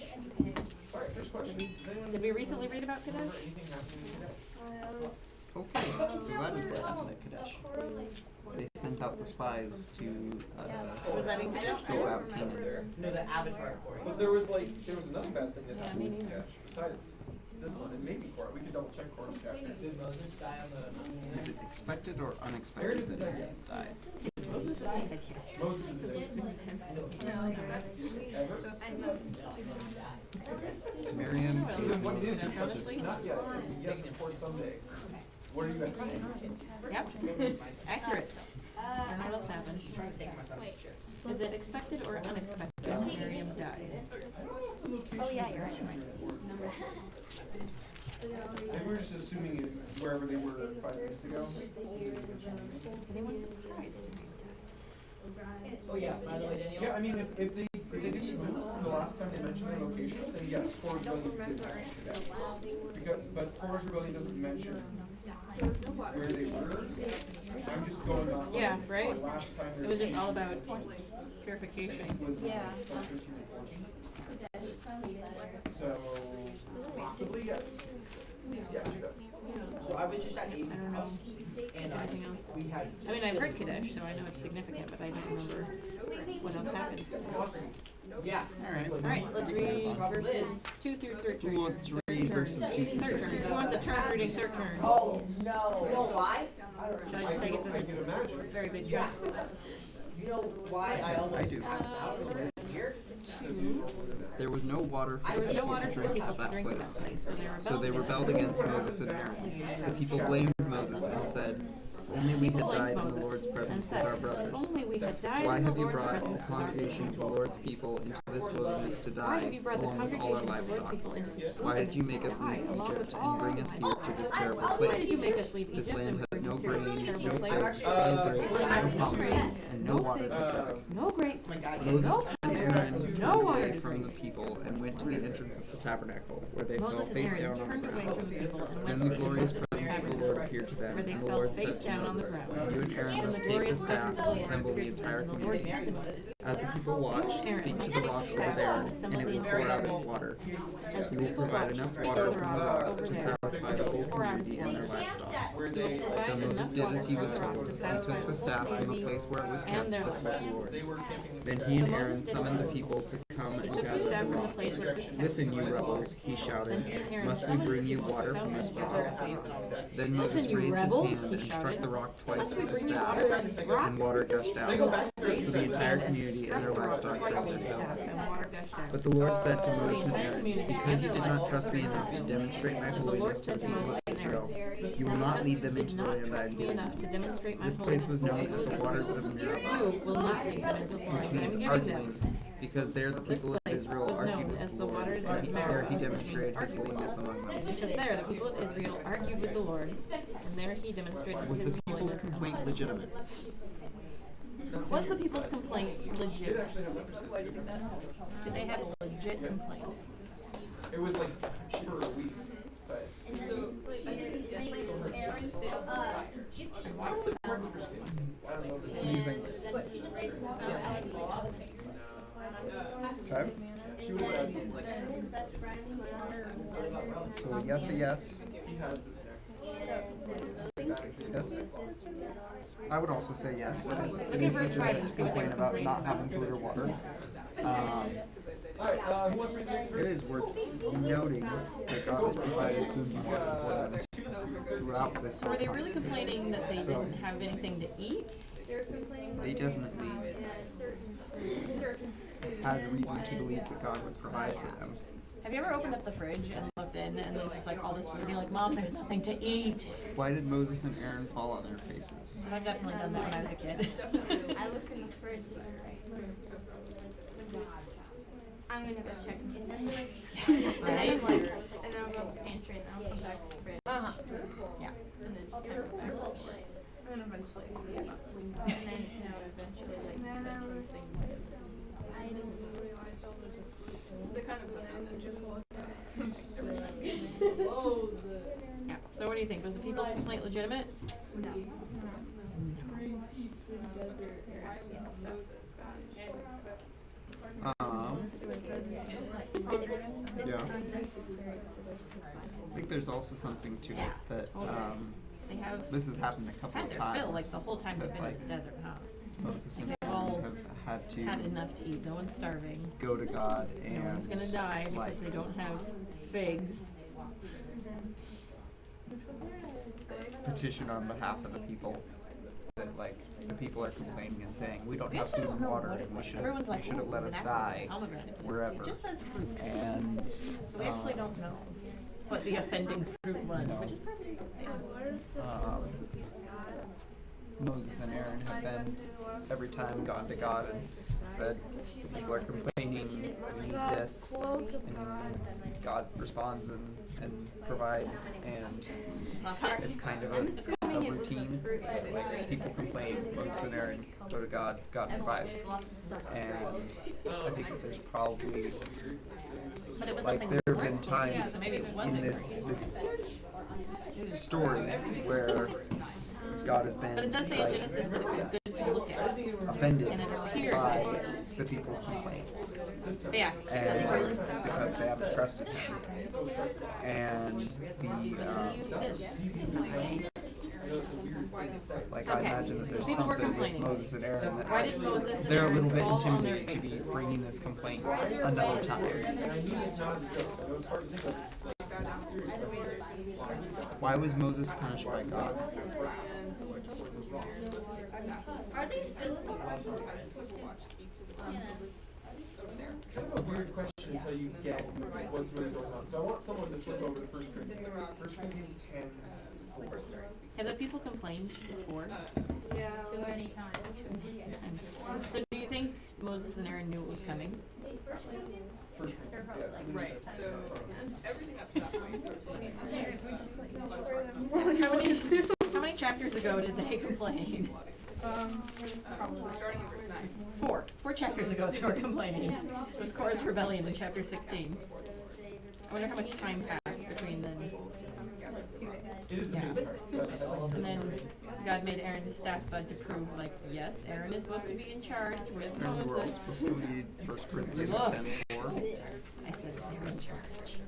All right, first question. Does anyone Did we recently read about Quebec? remember anything happening in Quebec? Okay, so that is what happened at Kadesh. They sent out the spies to Was that in Quebec? go out and No, the Avatar quarry. But there was another bad thing that happened in Cash besides this one, and maybe Cora. We could double check Cora's chapter. Did Moses die on the... is it expected or Aaron unexpected isn't that dead he yet. died? Moses is dead. Ever? Miriam Then what is it? just Not yet. Yes, or someday. What are you guys saying? Yep. Accurate. And what else happened? Is it expected or unexpected Miriam died? Oh yeah, you're right. Maybe we're just assuming it's wherever they were 5 years ago. Anyone surprised? Oh yeah, by the way, Daniel. Yeah, I mean, if they didn't move from the last time they mentioned their location, then yes, Cora's Rebellion did mention that. But Cora's Rebellion doesn't mention where they were. I'm just going on. Yeah, right? The last time It was just all about purification. was Yeah. 13 and 14. So Possibly, yes. Yeah, Judah. So I was just at Aiden's I don't know. house, and Anything else? we had. I mean, I've heard Kadesh, so I know it's significant, but I don't remember what else happened. Yeah. Alright, let's read verses 2 through 13. Who wants to read verses 2 through Third turn. 13? Who wants a turn reading third turn? Oh no. You know why? Shall I just take it to I can the imagine. very big Yeah. turn? You know why I almost I do. passed out over here? There was no water for There the was no people water to for drink people at to that drink in that place. place, So they rebelled against Moses and Aaron. The people blamed Moses and said, only we had died in the Lord's presence with our brothers. If only we had died Why in the have you Lord's brought the presence with our congregation of the brothers. Lord's people into this wilderness to Why die, have you brought the along with all our congregation of the Lord's livestock? people into this Why did you make wilderness us to die, leave along Egypt with and all bring us here to this terrible Why did place? you make us leave This Egypt land and has bring no us here to grain, this no terrible figs, place? no grapes, and no water to drink. No grapes, Moses no and Aaron no turned water away to from the drink. people and went to the entrance of the tabernacle, where they fell Moses and face Aaron down on the turned away ground. from the people and Then went the to the glorious entrance of the presence of the tabernacle, Lord appeared to them, where they and the fell Lord face said to down on the Moses, ground. you and Aaron And must the take the glorious staff presence of the and Lord assemble the appeared to them, entire and the Lord community. said to Moses, As the people watch, speak to the rock over there, and it will pour out its water. as the You will people provide watched, enough speak water to the from the rock rock over to there, satisfy the whole pour out its community and their water. livestock. Provide So Moses enough did water as he was from the rock told. to He satisfy took the the staff whole from the community place where it was and kept their before the livestock. Lord. They were camping. Then he and So Aaron Moses did summoned the so. people to come He and took the gather staff the from the rock. place where it was kept. Listen, you rebels, he shouted. Aaron Must we summoned bring the you people to water come from this and rock? gather. Then Listen, Moses you raised rebels, his hand he and struck shouted. the rock twice Must we with his bring you staff, water from this rock? and water gushed out. So the entire community and their livestock Twice with thirsted. his staff, and water gushed out. But the Lord said to Moses and entire Aaron, community because you and did their not trust me livestock enough to demonstrate my And the Lord holiness to said the to people Moses of and Aaron, Israel, you will not lead them did into the not land I trust me am enough to giving. demonstrate my This place was known holiness as the to waters the of people. Meribah, You will not lead them into the which land I am means giving arguing, them. because there the This people of place Israel was argued known with as the the Lord, waters of and there Meribah, he which demonstrated means his holiness among them. Because there the people of Israel argued with the Lord, and there he demonstrated Was his the people's holiness. complaint legitimate? Was the people's complaint legit? Did they have a legit complaint? It was like for a week, but. Okay. So a yes, a yes. He has this neck. Yes. I would also say yes. It is verse legitimate five. to complain about not having food or water. Alright, who wants to read the next It verse? is worth noting that God has provided food and water for them throughout this Were whole they really time. complaining that they didn't have anything to eat? They definitely has a reason to believe that God would provide for them. Have you ever opened up the fridge and looked in and there's just like all this food and you're like, Mom, there's nothing to eat? Why did Moses and Aaron fall on their faces? I've definitely done that when I was a kid. I look in the fridge. I'm gonna go check. Right? And then I'll go to the pantry and then I'll come back to the fridge. Uh-huh. Yeah. And then just kind of go back. And then eventually, and then eventually like there's something. I didn't realize all the kind of Yeah. So what do you think? Was the people's complaint legitimate? No. Yeah. I think there's also something to it that They have this has happened a couple had of their times. fill, like the whole time they've been in the desert, huh? Moses and They've Aaron all have had to had enough to eat. No one's starving. go to God No one's and gonna die because like they don't have figs. petition on behalf of the people. That like the people are complaining and saying we don't have food and water and we should Everyone's have, like, you should have "Ooh, let it's us an apple, die pomegranate." wherever. It just says fruit. And So we actually don't know what the offending fruit was, which is probably Moses and Aaron have been every time gone to God and said the people are complaining, we need this, and God responds and provides, and it's kind of a routine. Like people complain, Moses and Aaron go to God, God provides, and I think that there's probably But it was like something there have been different. Yeah, times so maybe it in wasn't this story where God has been But it does say in Genesis that it was good to look at. offended And it appeared. by the people's complaints. Yeah. And because they haven't trusted him. And like I imagine that there's People were something with complaining. Moses and Aaron Why did Moses that and they're a Aaron little bit fall on their intimidated to be faces? bringing this complaint another time. Why was Moses punished by God? Are they still in the Kind of a weird question until you get what's really going on. So I want someone to flip over to 1 Corinthians. 1 Corinthians 10:4. Have the people complained before? Yeah. Too many times. So do you think Moses and Aaron knew it was coming? 1 Corinthians, yeah. Right, so everything up to that point was How many chapters ago did they complain? starting in verse 9. Four. 4 chapters ago they were complaining. It was Korah's rebellion in chapter 16. I wonder how much time passed between then. It is the Yeah. main part, but I like And then God made Aaron's staff bud to prove, like, yes, Aaron is supposed to be in charge with Remember, we're also Moses. supposed to read 1 Corinthians Look. 10:4. I said they're in charge.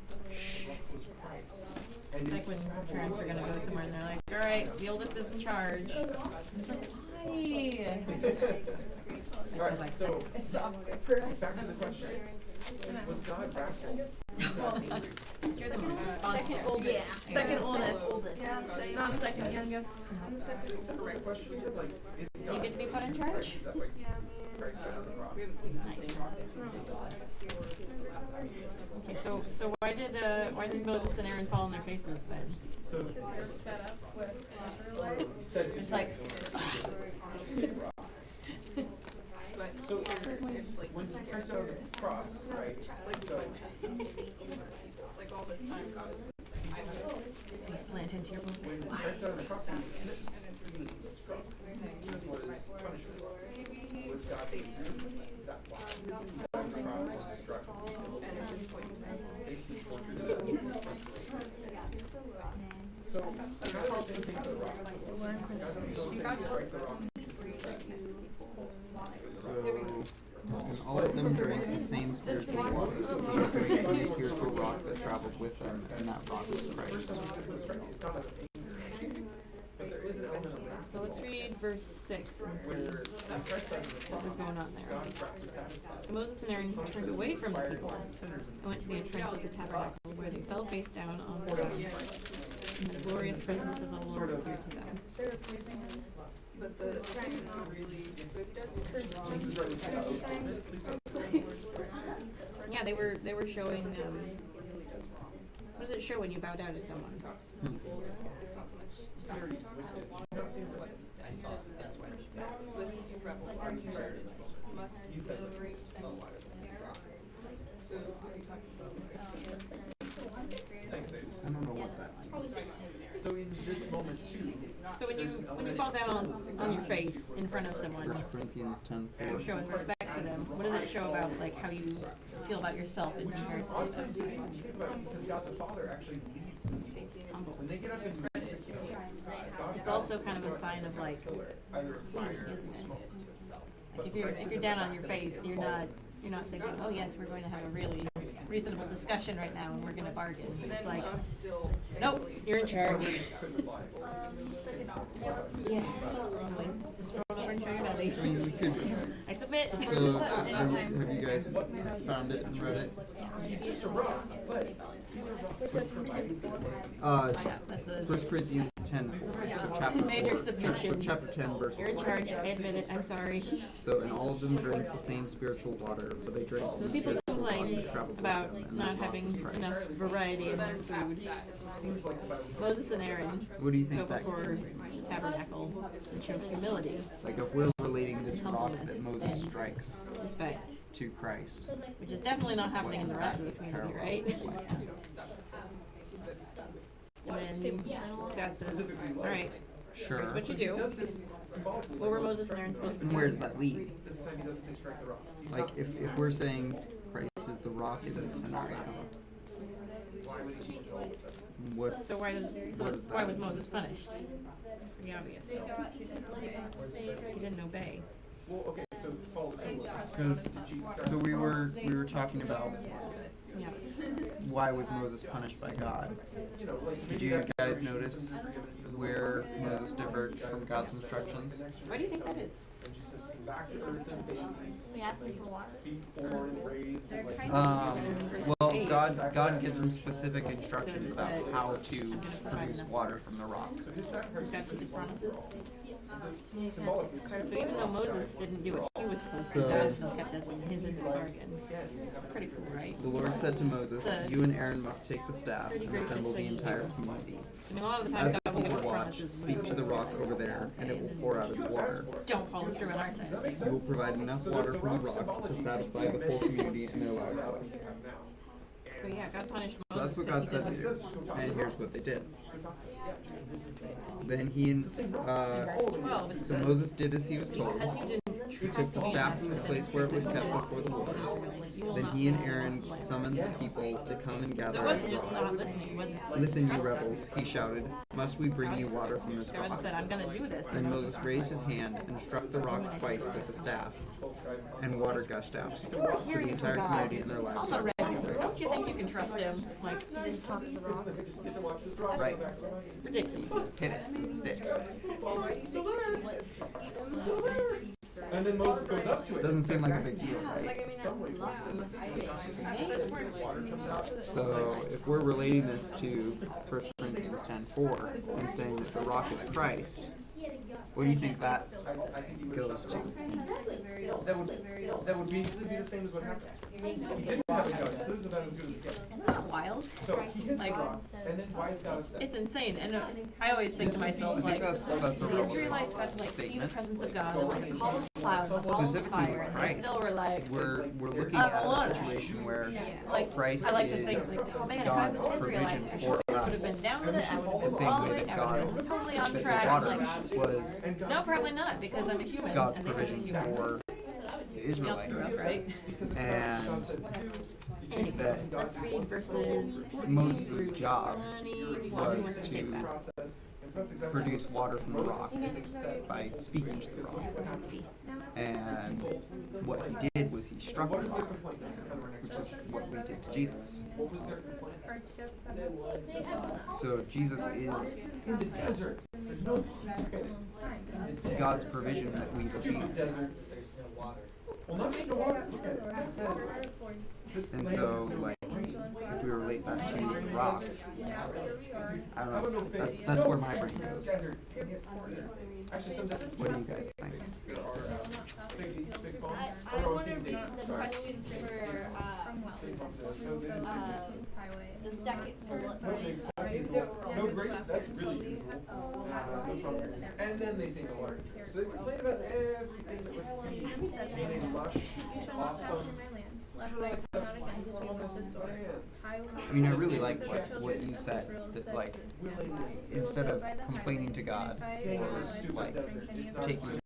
And It's like when parents are gonna go somewhere and they're like, all right, the oldest is in charge. It's like, why? Alright, so back to the question. Was God wrathful? You're the Second oldest. Second oldest. Yeah, Not second youngest. Is that the right question? Like, is You God get to be put in Christ? charge? Is that why Christ died on the cross? we haven't seen Nice. this. Okay, so why did Moses and Aaron fall on their faces then? So he said to It's like, so it's like when he Christ died on the cross, right? So Like all this time, God has been saying, I know. face plant into your book. when Christ died on the cross, he was smitten. He was struck. This was punishment. Was God that why? He died on the cross, was struck. And at this point in time, Basically tortured to death. So God does the same thing to the rock. God does the same thing to strike the rock. So, and all of them drank the same spiritual water. They drank from the spiritual rock that traveled with them, and that rock was Christ. It's not like but there is an element of wrath. So let's read verse 6 and see When Christ died on the what cross, was going on there. God's wrath was satisfied. So Moses and Aaron turned away from the people and went to the entrance of the tabernacle, where they fell face down on the ground. And the glorious presence of the Lord appeared to them. but the time is not really, so he does Yeah, they were showing. What does it show when you bow down to someone? it's not so much dirty what he said. Listen, you rebel, must deliberate no water than this rock. So who's he talking about? Thanks, Dave. I don't know what that means. So in this moment too, So when you fall down on your face in front of someone, 1 Corinthians 10:4. showing respect to them, what does it show about like how you feel about yourself in comparison to them? because God the Father actually leads the people. Humble. When they get up and read the kingdom, God It's also kind of a sign of like either a fire isn't or it? smoke. Like if you're down on your face, you're not thinking, oh yes, we're going to have a really reasonable discussion right now and we're going to bargain. It's like, God's still. nope, you're in charge. Yeah. Roll over and show your belly. I mean, we could. I submit. So, have you guys found it and read it? He's just a rock, but he's a rock. That's 1 Corinthians 10:4. So chapter Major 4. submission. So chapter 10, verse You're in 4. charge. I admit it. I'm sorry. So, and all of them drank the same spiritual water, for they drank from So the people spiritual rock complain that traveled with about them, and not that rock having was Christ. enough variety in their food. Moses and Aaron What do you go think that before means? the tabernacle and show humility, Like if we're relating this rock that Moses strikes respect, to Christ, which is definitely not happening in the rest of the community, right? And then God says, all right, sure. here's what you He do. does this symbolically. What were Moses and Aaron supposed to And do? where does that lead? This time he doesn't say strike the rock. He's Like not- if we're saying Christ is the rock in this scenario, What's So why what is why that? was Moses punished? Pretty obvious. He didn't obey. Well, okay, so follow the symbol. Because so we were talking about Yeah. why was Moses punished by God? Did you guys notice where Moses diverged from God's instructions? Why do you think that is? We asked him for water. Well, God gives him specific instructions about how to produce water from the rock. Does God keep his promises? So even though Moses didn't do what he was supposed to, God still kept his end of the bargain. Pretty cool, right? The Lord said to Moses, "You and Aaron must take the staff and assemble the entire community. I mean, a lot of the As times the God will give people us watch, promises. speak to the rock over there, and it will pour out its water. Don't follow through on our side. You will provide enough water from the rock to satisfy the whole community and their livestock." So yeah, God punished So Moses. that's what God said to do, and here's what they did. Then he, so Moses did as he was told. He took the staff from the place where it was kept before the Lord. Then he and Aaron summoned the people to come and So gather it at wasn't the just rock. not listening, it wasn't. "Listen, you rebels," he shouted, "must we bring you water from this God rock?" said, I'm gonna do this. Then Moses raised his hand and struck the rock twice with the staff, and water gushed out. So the entire community and their Also, livestock. Red, don't you think you can trust him? Like, he didn't talk to the rock. Right. Ridiculous. Hit it. Stick. And then Moses goes up to it. Doesn't seem like a big deal, right? So if we're relating this to 1 Corinthians 10:4 and saying that the rock is Christ, what do you think that goes to? That would basically be the same as what happened. He didn't have a gun, so this is about as good as it gets. Isn't that wild? So he hits the rock, and then why is God upset? It's insane, and I always think to myself, I think like, that's a the real Israelites got to like see the statement. presence of God, and like a call of cloud, a call of Specifically fire, with and they Christ, still were like, we're looking I at don't a want it. situation where like, Christ I like to is think, like, oh man, if I God's was an Israelite, provision I for sure would have us. been down with it, I would have The been same following, way that I would have God been totally on that the track, water like, was no, probably not, because I'm a human, God's and they were provision humans. for the Israelites. Right? And Anyway, that let's read verses Moses' job 21 was to to take that. produce water from the rock by speaking to the rock. And what he did was he struck the rock, which is what we did to Jesus. So Jesus is In the desert, there's no pomegranates. God's provision that we've achieved. Well, not just the water. Look at it. It says this And land so, is like, if we relate that to the rock, I don't know, that's where my brain goes. desert. Actually, some deserts. What do you guys think? There are big bombs. I Or wondered big the dates. Sorry. questions for Big bombs. No, they didn't say the second bullet point. no grapes, that's really usual. No problem. And then they say no water. So they complain about everything that would be in a lush, awesome. I mean, I really like what you said, that, like, instead of complaining to God or, like, taking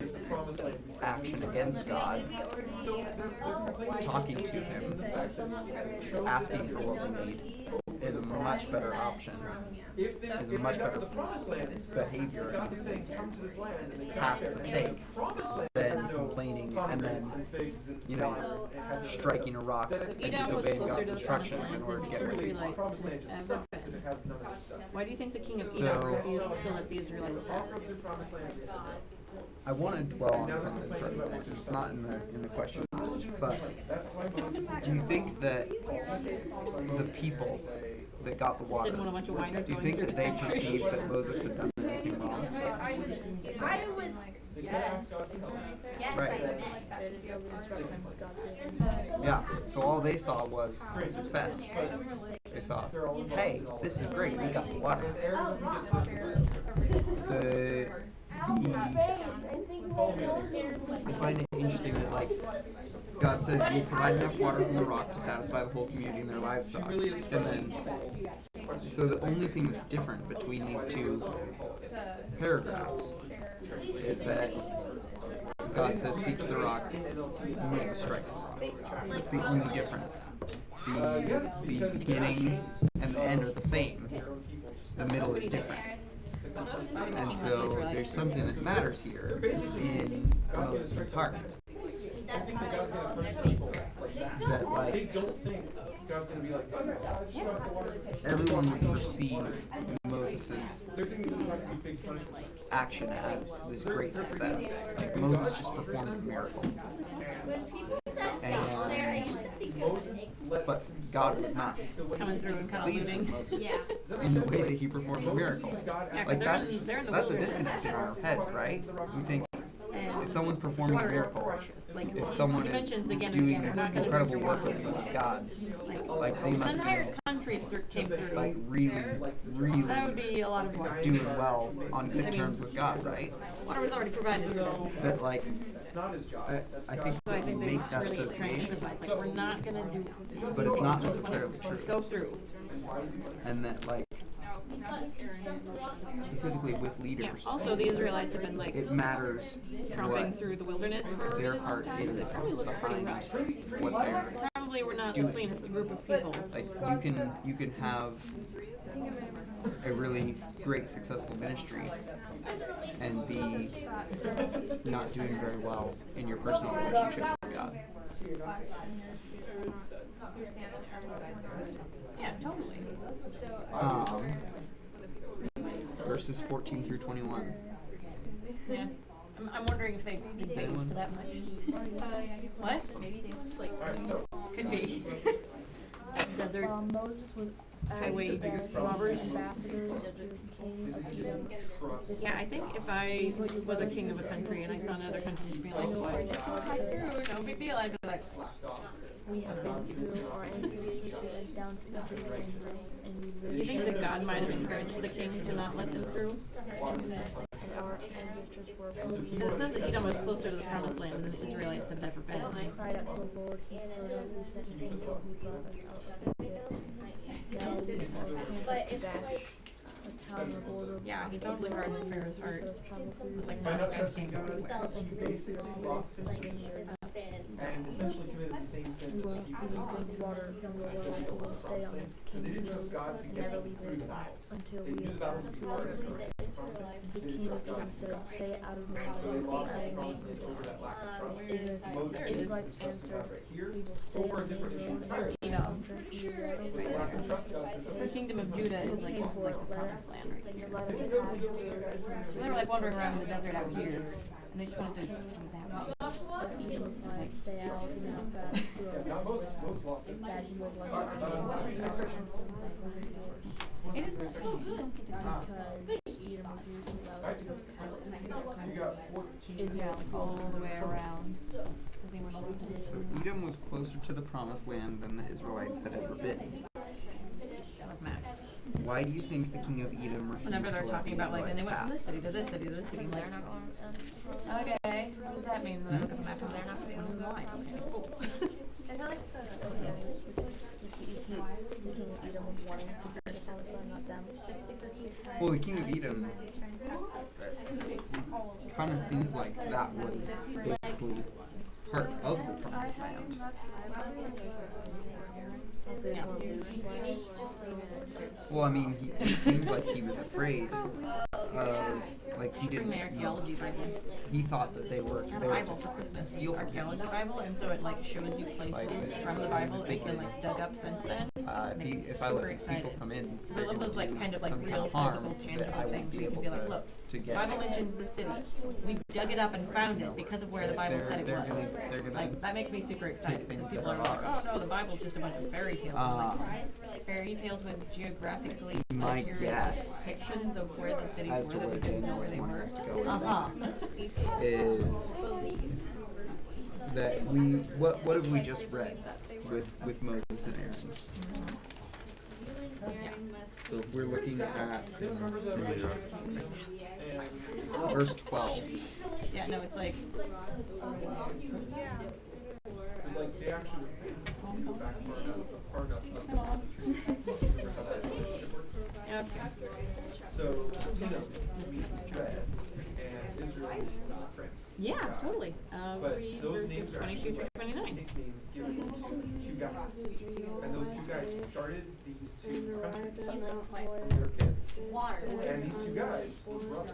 action against God, talking to Him, asking for what we need, is a much better option, is a much better behavior and path to take than complaining and then, you know, striking a rock and disobeying God's instructions in order to get what you want. Why do you think the king of So- Edom refused to let the Israelites pass? I want to dwell on something for a minute. It's not in the question, but do you think that the people that got the water, Didn't want a bunch of whiners do you going think through that the they country? perceived that Moses had done anything wrong? I would. Yes. Yes, Right. I Yeah, so all they saw was success. They saw, hey, this is great, we got the water. I find it interesting that, like, God says you will provide enough water from the rock to satisfy the whole community and their livestock. And then, so the only thing that's different between these two paragraphs is that God says, speak to the rock, and Moses strikes the rock. That's the only difference. The beginning and the end are the same. The middle is different. And so there's something that matters here in Moses' heart. That, like, They don't think God's gonna be like, oh yeah, I just crossed the water. everyone would perceive Moses' They're thinking this is not gonna be a big punishment. action as this great success. Like, Moses just performed a miracle. And, Moses lets but God was not Coming through and kind of pleased with looting. Moses Yeah. in the way that he performed the miracle. Yeah, Like, they're in the that's a wilderness. disconnect in our heads, right? We think And if someone's performing a water is miracle, precious. Like, if someone he is mentions again and doing again, we're not gonna incredible do work water. with God, Like, they an must entire be country came through. like really, really That would be a lot of water. doing well on good terms with God, right? Water was already provided for them. But like, It's not his job. I think So I think they make that really trying to association, emphasize, like, we're not gonna do. but it's not necessarily true. Go through. And that, like, specifically with Yeah. leaders, Also, the Israelites have been like it matters tromping what through the wilderness for their heart is behind what they're probably we're not the doing. cleanest group of people. like. You can have a really great successful ministry and be not doing very well in your personal relationship with God. Yeah, totally. Verses 14 through 21. Yeah. I'm wondering if they did bake Anyone? to that much. What? Could be. Desert. Moses was Highway robbers. ambassadors to the king of Edom. Yeah, I think if I was a king of a country and I saw another country just be like, no big deal, I'd be like, We have been through our ancestors and down especially and we really you think that God might have encouraged the king to not let them through? and our ancestors were It says that Edom was closer to the promised land than the Israelites had ever been. we cried out to the Lord, he heard us and sent an angel who brought us out of Egypt. Now we are camped at Dash, a town on the border. Yeah, he totally hardened Pharaoh's heart. Let us travel through It was like, By no, not guys trusting can't go God, anywhere. he basically lost his mission and essentially committed the same sin We that will the people even drink water from the well. We will stay on the because they king's didn't trust road God to and get never them leave through the it battles. until They we knew have the battles passed would be through hard. it. The king of Edom said, stay out of my So they way. lost I the am promised land over that lack of trust. Israel. Moses There it is. Israelites trusted answered, God right here. we will stay Over a on the different issue road entirely. Edom. drink the water. They lack of trust, God says, The okay. kingdom of Judah is like, this is like the promised land right here. Let us pass through it. So they were like wandering around in the desert out here, and they just wanted to do that way. Edom replied, stay out and not pass through Yeah, it. not Moses. Moses lost it. That you would like It is so good. because Edom refused to allow us to go past into their You country. got 14. Israel all the way around. Because they were looking to So Edom was closer to the promised land than the Israelites had ever been. that was Max. Why do you think the king of Edom refused Whenever to they're let talking the about like, and they went from this Israelites city to this city to this city, I'm like, okay, what does that mean? And then I look at the map and I'm like, this one is the line. Cool. I feel like the The king of Edom was wanting to be the promised land, not them. pass? Well, the king of Edom kind of seems like that was basically part of the promised land. Also, it's not theirs. Well, I mean, he seems like he was afraid of, like, he Bring the didn't. archaeology Bible. He thought that they were Not there Bible to, for Christmas, to steal from him. archaeology Bible, and so it like shows you places from the Bible that they can like dug up since then. If I let these people come in, Because I they're love going those like to kind do of like some kind real of harm physical that tangible I won't things. be You can able be like, look, to get. Bible mentions the city. We dug it up and found it because of where the Bible said it was. They're gonna Like that makes me super excited things because people that are are like, oh ours. no, the Bible's just a bunch of fairy tales. I'm like, fairy tales with geographically My accurate guess depictions of where the cities as to were that where we didn't know Daniel where was they wanting were. us to go with Uh-huh. is that what have we just read with Moses and Aaron? So if we're looking at Remember the relationship? verse 12. Yeah, no, it's like Like they actually go back far enough up the tree. Remember how that relationship works? yeah, that's good. So, you know, we read, and Israel is friends. Yeah, totally. But Read those verses names are 22 actually through 29. nicknames given to two guys. And those two guys started these two countries from their kids. And these two guys were brothers.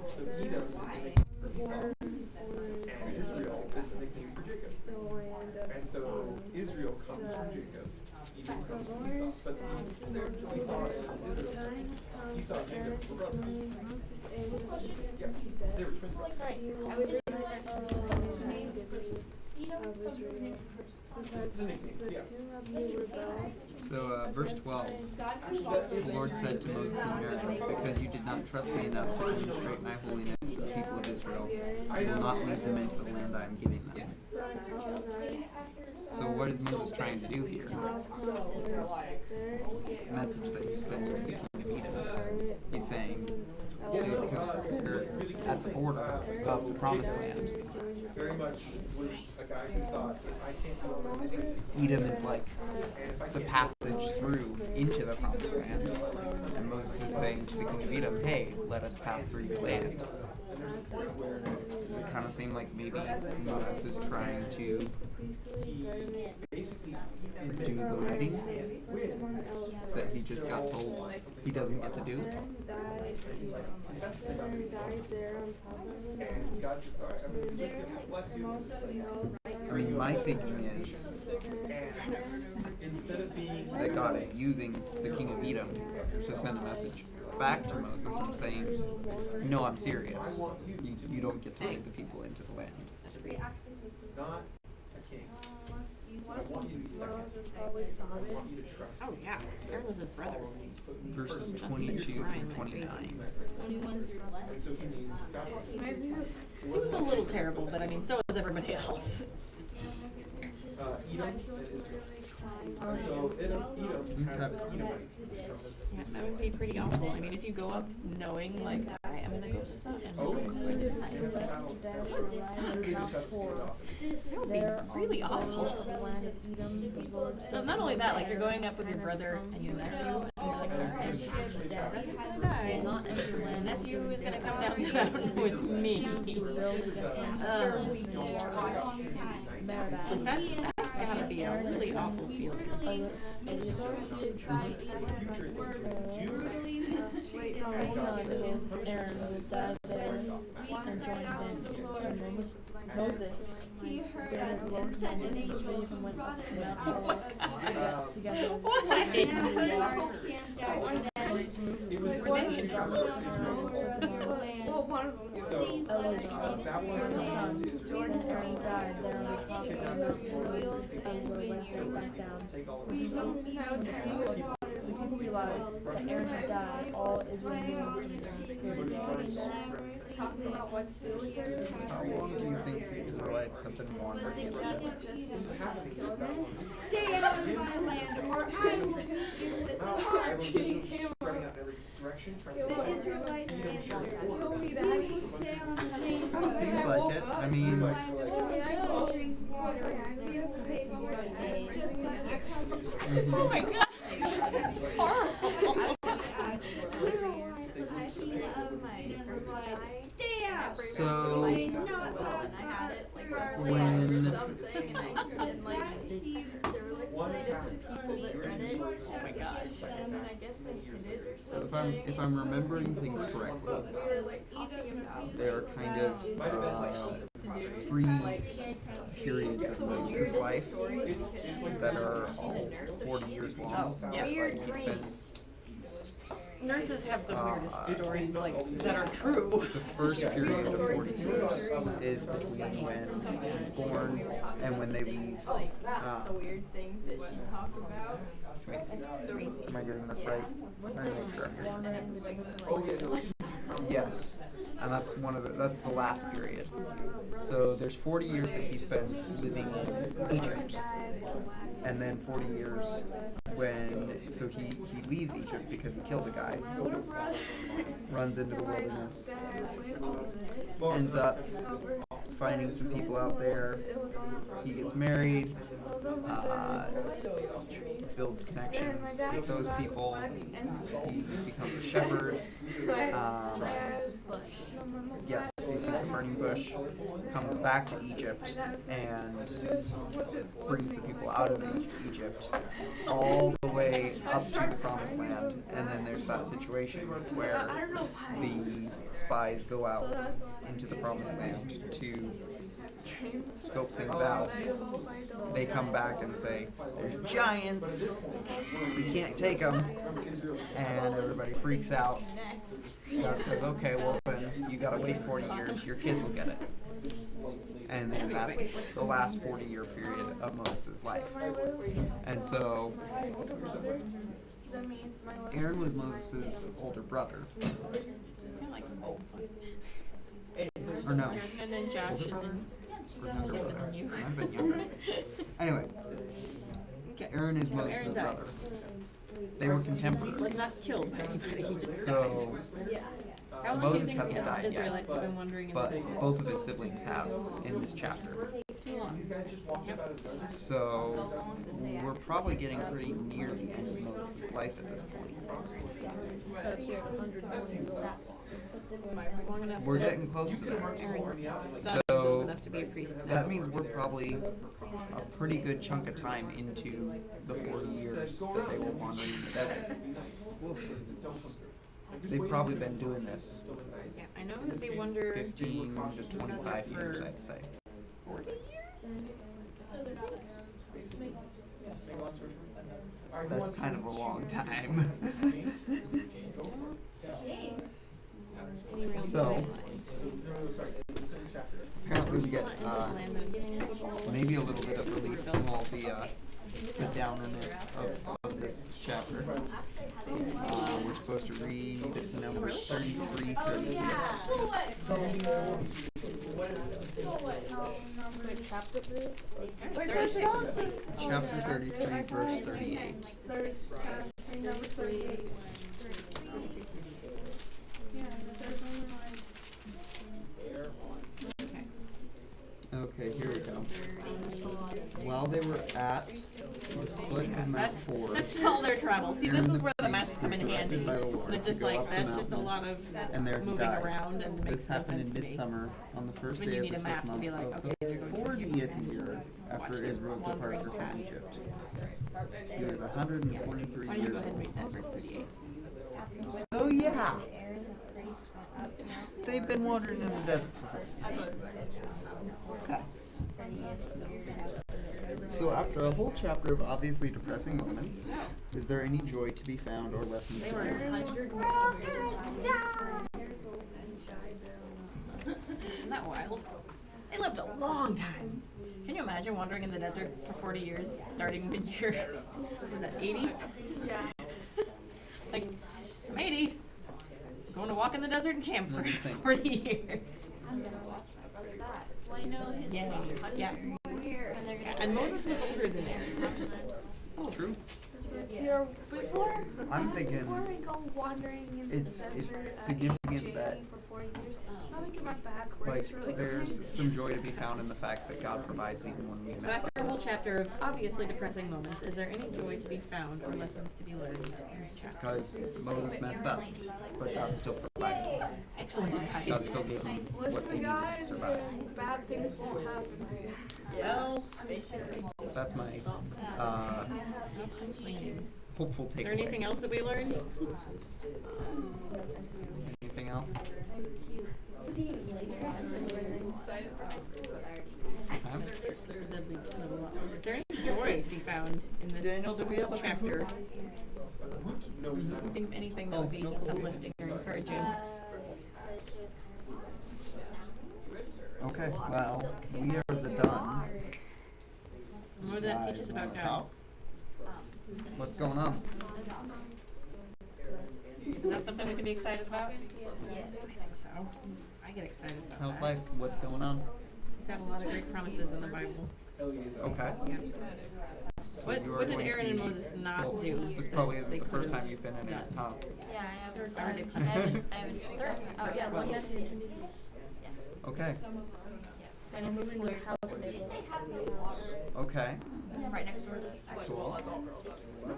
So Edom is the nickname for Esau. And Israel is the nickname for Jacob. And so Israel comes from Jacob. Edom comes from Esau. But Esau and Jacob were brothers. Yeah, they were twin brothers. The nicknames, yeah. So, verse 12. The Lord said to Moses and Aaron, because you did not trust me enough to demonstrate my holiness to the people of Israel, I will not lead them into the land I am giving them. So what is Moses trying to do here? The message that he's sending to the king of Edom. He's saying, because you're at the border of the promised land. Very much was a guy who thought, if I can't do all my things, Edom is like the passage through into the promised land. And Moses is saying to the king of Edom, hey, let us pass through your land. Does it kind of seem like maybe Moses is trying to do the wedding that he just got told he doesn't get to do? I mean, my thinking is that God is using the king of Edom to send a message back to Moses and saying, no, I'm serious. You don't get to lead the people into the land. not a king. I want you to be second. I want you to trust. Oh, yeah. Aaron was his brother. Verses 22 through 29. And so he named God. He was a little terrible, but I mean, so was everybody else. Edom and Israel. So Edom had Edomites. Yeah, that would be pretty awful. I mean, if you go up knowing, like, I am going to go to and Oh, I'm going to die. That would be really awful. So not only that, like, you're going up with your brother and your nephew, and you're like, alright, he's gonna die. My nephew is gonna come down the mountain with me. Like, that's gotta be a really awful feeling. Aaron would die there and joined in. Moses, he heard us and sent an angel who brought us out. together. Jordan and Aaron died there on the top of the and were left back down. The people realized that Aaron had died. All Israel How long do you think the Israelites have been wandering? Stay out of my land, or I will hit you with a marching hammer. The Israelites answered, we will stay on the land. Seems like it. I mean, Drink water. We will pay for it, just like your cousin. Oh my god! That's horrible. The king of my Israelites, stay out. so May not pass through our when land. Oh my gosh. if I'm remembering things correctly, there are kind of three periods of Moses' life that are all 40 years long. Yeah. Like he spends Nurses have the weirdest stories, like, that are true. the first period of 40 years is between when he's born and when they leave. Weird things that she talks about. Wait, am I getting this right? Let me make sure I'm getting this right. Yes, and that's the last period. So there's 40 years that he spends living in Egypt, and then 40 years so he leaves Egypt because he killed a guy, runs into the wilderness, ends up finding some people out there. He gets married, builds connections with those people. He becomes a shepherd. Yes, he's sees the burning bush, comes back to Egypt, and brings the people out of Egypt all the way up to the promised land. And then there's that situation where the spies go out into the promised land to scope things out. They come back and say, there's giants, we can't take them, and everybody freaks out. God says, okay, well then, you gotta wait 40 years, your kids will get it. And then that's the last 40-year period of Moses' life. And so, Aaron was Moses' older brother. Or no. And then Josh is Or younger brother. I've been younger. Anyway, Aaron is Moses' brother. They were contemporaries. was not killed by anybody. He just So, How long do you Moses think hasn't the died Israelites yet, have been wandering in but the both of his siblings have in this chapter. Too long. So, we're probably getting pretty near the end of Moses' life at this point. We're getting close to that. Aaron's son is So, old enough to be a priest. that means we're probably a pretty good chunk of time into the 40 years that they were wandering in the desert. They've probably been doing this Yeah, I know that they wander 15 to 25 years, I'd say. 40 years? That's kind of a long time. So, apparently we get maybe a little bit of relief from all the downerness of this chapter. We're supposed to read Numbers 33, 38. Chapter 33, verse 38. Okay, here we go. While they were at the foot of Mount Hor, That's all their travel. See, this is where the maps come in handy. by the Lord And it's to just go like, up the that's just a mountain, lot of and there to moving die. around and makes This no happened sense in to me. midsummer on the first When day you of need the a fifth map to month be like, of okay, the they're going to 40th year after watch Israel's one departure path. from Egypt. He was 123 Why don't you go years ahead and old. read that verse 38? So yeah, they've been wandering in the desert for 40 years. Okay. So after a whole chapter of obviously depressing moments, is there any joy to be found or lessons to learn? Isn't that wild? They lived a long time. Can you imagine wandering in the desert for 40 years, starting mid-year? Was that 80? Yeah. Like, I'm 80. Going to walk in the desert and camp for Let me think. 40 years. Well, I know his Yeah. sister. Yeah. And they're gonna And Moses was older than Aaron. True. Before I'm thinking before we go wandering in it's the desert it's significant that for 40 years, how we get my back where like it's really there's some joy to be found in the fact that God provides even when we So mess after up. a whole chapter of obviously depressing moments, is there any joy to be found or lessons to be learned in this chapter? Because Moses messed up, but God still provided. Excellent God advice. still gave him what listen they to needed God to survive. and bad things won't happen. Well, That's my hopeful is there anything takeaway. else that we learned? Anything else? Is there any joy to be found in this Daniel, do we have a chapter? Think of anything that would be uplifting or encouraging. Okay, well, we are the done. And what does that teach us about God? What's going on? Is that something we can be excited about? I think so. I get excited about How's that. life? What's going on? He's got a lot of great promises in the Bible. Okay. Yeah. What, You are what did going to Aaron and be- Moses not well, do? This that probably isn't they the first could've time you've been in it, done? huh? Yeah, I have. Or I they haven't. could've- I haven't. Third. Oh yeah. Well, yeah. Okay. And I'm moving to his house. Okay. Right next door. Cool.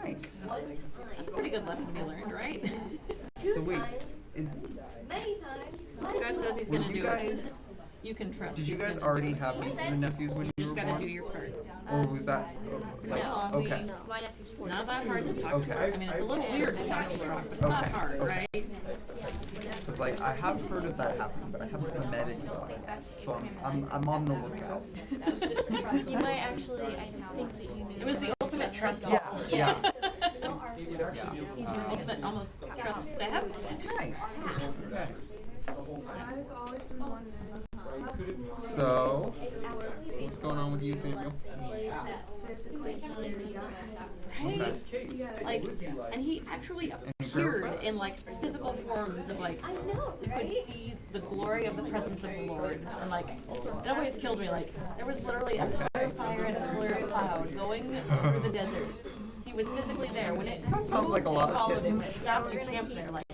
Nice. That's a pretty good lesson to be learned, right? So wait, Many times. God says he's he's Were gonna you do guys? it. You can trust. Did you he's guys gonna already do it. have nieces and nephews when You you just were gotta born? do your part. Or was that like No, okay? My nephew's 4. Not that hard to talk Okay. to. I mean, it's a little weird to talk to Brock, but it's not Okay. hard, right? Because like I have heard of that happening, but I haven't met anyone. So I'm on the lookout. You might actually, I think that you knew. It was the ultimate trust Yeah. fall. Yeah. Ultimate, almost trust stab. Nice. I've always been wondering. So, what's going on with you, Samuel? Right? Like, and he actually appeared in like physical forms of like, you could see the glory of the presence of the Lord. And like, it always killed me. Like, there was literally a pillar of fire and a pillar of cloud going through the desert. He was physically there when it Sounds like a lot of followed him. It kittens. stopped your camp there. Like,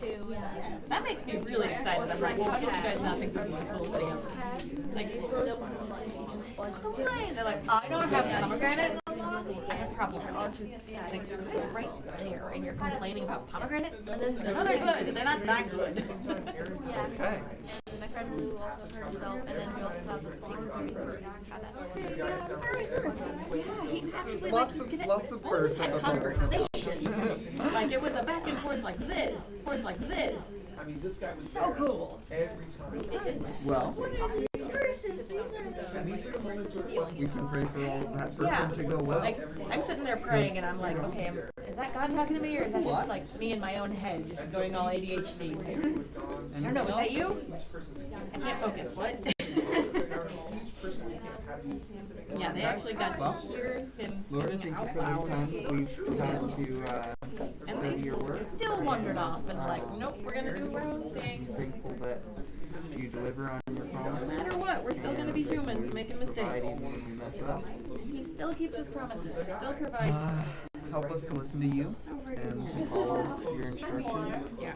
that makes me really excited. I'm like, how do you guys not think this is the coolest thing ever? Like, complain. They're like, I don't have pomegranates. I have pomegranates. Like, they're right there, and you're complaining about pomegranates? No, they're good. They're not that good. Okay. My friend Lou also hurt himself, and then we also thought this Lots of birds. Had conversation. Like, it was a back and forth like this, forth like this. I mean, this guy was So cool. every time. Well, And these are the moments where we can pray for all of that for Yeah. him to go well. Like, I'm sitting there praying, and I'm like, okay, is that God talking to me, or is that just like me in my own head, just going all ADHD? I don't know, is that you? I can't focus. What? Yeah, they actually got to hear him Lord, I speaking thank you out for this loud. time that we've had to And study they your word. still wandered off and like, nope, we're gonna do our own thing. I'm thankful that you deliver on your No promises. matter what, we're still gonna be humans making Provide mistakes. even when we mess up. He still keeps his promises. He still provides. Help us to listen to you and follow your instructions. Yeah.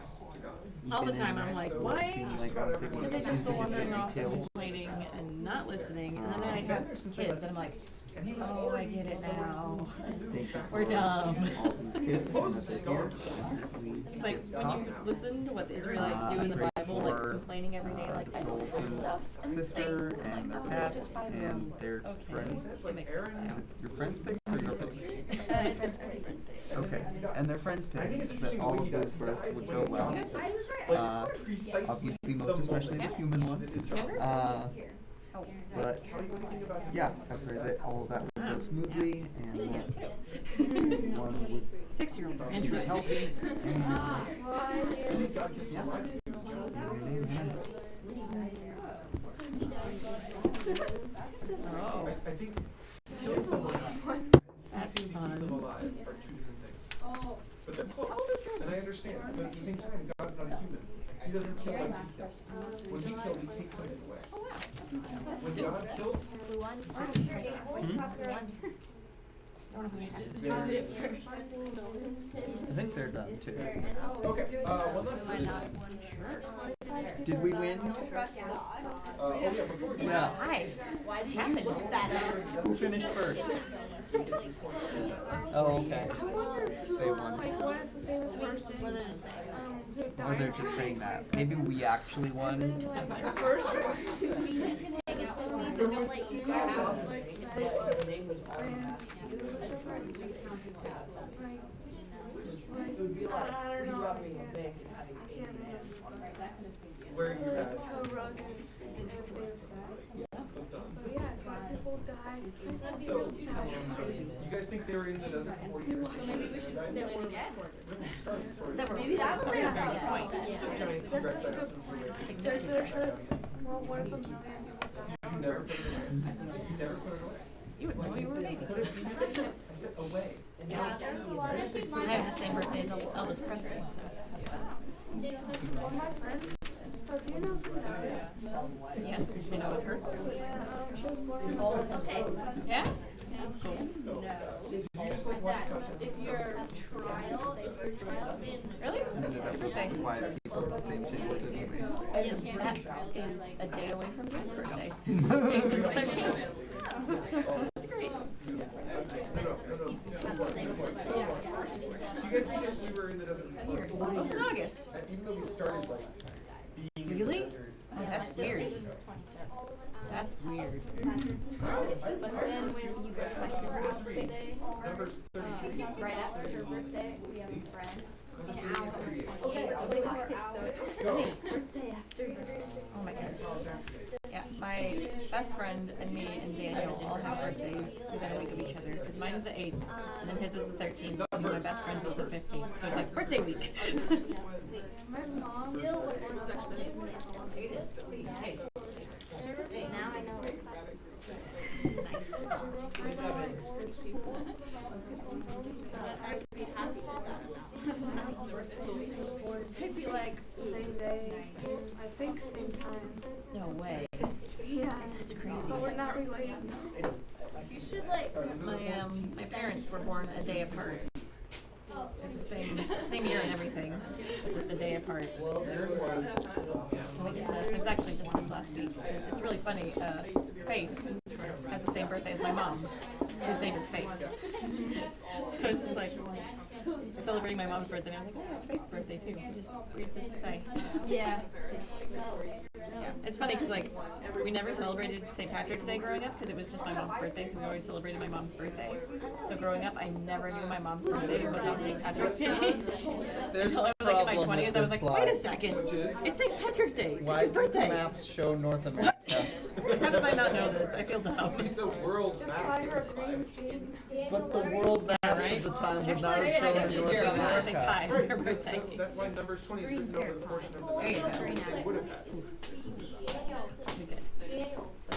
All the time, I'm like, why? Like God's taking Why do they just go wandering off and details. complaining and not listening? And then I have kids, and I'm like, oh, I get it now. Thank you We're dumb. all these kids and that they're here. It's like when you listen to what the Israelites do in the Bible, like complaining every day, like I just do stuff and Sister things, and their like, oh, they're pets just 5 year and olds. their Okay, friends. it makes sense now. Your friends' pigs or your pigs? Okay, and their friends' I think it's pigs, that interesting all the way of he those does. He births dies would when go he's well. precisely Obviously, most the especially the moment human one. that his job is. But yeah, I pray that all of that would go smoothly and that one would 6-year-olds are be interesting. healthy. And God keeps his life. Amen. Oh, I think killing someone and that's ceasing to keep them fun. alive are two different things. But they're close. And I understand. But at the same time, God's not a human. He doesn't kill like we kill. When we kill, we take something away. When God kills, I think they're done too. okay, one last question. Did we win? Oh yeah, before you Yeah. Hi. What happened? Who finished first? Oh, okay. They won. What did it say? Or they're just saying that. Maybe we actually won. We can hang out with me, but don't like you It would be like re-robbing a bank and having wearing your badge. So, you guys think they were in the desert for 40 years? So maybe we should play it again. Maybe that was their point. Giant T-Rex dinosaurs were there. Did you never put it away? You never put it away? You would know you were a baby. I said away. I have the same birthday as Elvis Presley. So do you know Cuneo? Yeah, you know of her. She was born in Okay. Yeah? That's cool. If your trial in Really? Ended up with quiet people with the same shape, didn't we? That is a day away from James' birthday. James is 13. That's great. Do you guys think if we were in the desert for 40 In years, August. even though we started like being in Really? the desert, Oh, that's weird. Oh my god. Yeah, my best friend and me and Daniel all have birthdays within a week of each other. 'Cause mine is the 8th, and then his is the 13th, and then my best friend's is the 15th. So it's like birthday week. My mom still was actually Now I know. I know like 6 people. It'd be like same day, I think same time. No way. Yeah. It's crazy. But we're not related. You should like. My parents were born a day apart. At the same year and everything, just a day apart. So we get to, it was actually just this last week. It's really funny. Faith has the same birthday as my mom, whose name is Faith. So it's just like celebrating my mom's birthday. And I was like, oh, it's Faith's birthday too. Just weird to say. Yeah. Yeah, it's funny because like we never celebrated St. Patrick's Day growing up because it was just my mom's birthday, so we always celebrated my mom's birthday. So growing up, I never knew my mom's birthday was on St. Patrick's Day. Until I was like in my 20s, I was like, wait a second, it's St. Patrick's Day. Why It's your do the birthday. maps show North America? How did I not know this? I feel dumb. It's a world map. But the world maps at the time would not have shown North Birthday America. pie. Right, Your birthday. that's why numbers 20 is written over the portion of the There you map go. they would have had.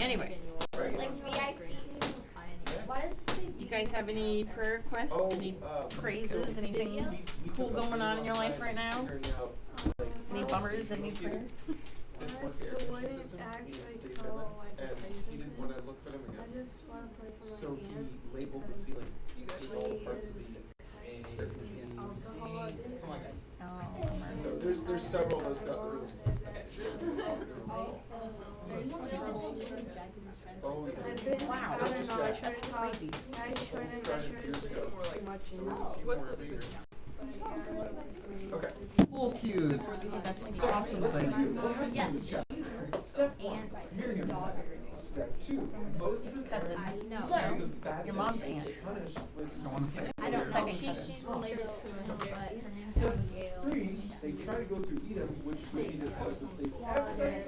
Anyways, Like VIP. Why does it say you guys have any prayer requests? Oh, Any praises? Anything cool going on in your life right now? Any bummers that need prayer? I wouldn't actually call like And he didn't want to look for them I again. just want to pray for my So aunt. he labeled the ceiling with all parts of the Alcohol addict. Come on, guys. Oh, bummer. So there's several of those throughout the rooms. Oh, yeah. I've been, Wow. I don't know, I try to talk, Crazy. I try to Started make years sure ago. too much in Okay. Pool cues. That's awesome. yes? Step 1, Miriam. Step 2, Moses' Cousin. No. Your mom's aunt. I don't know. Second She's cousin. related to me, but her name's Step 3, they try to go through Edom, which would be the closest they've ever been.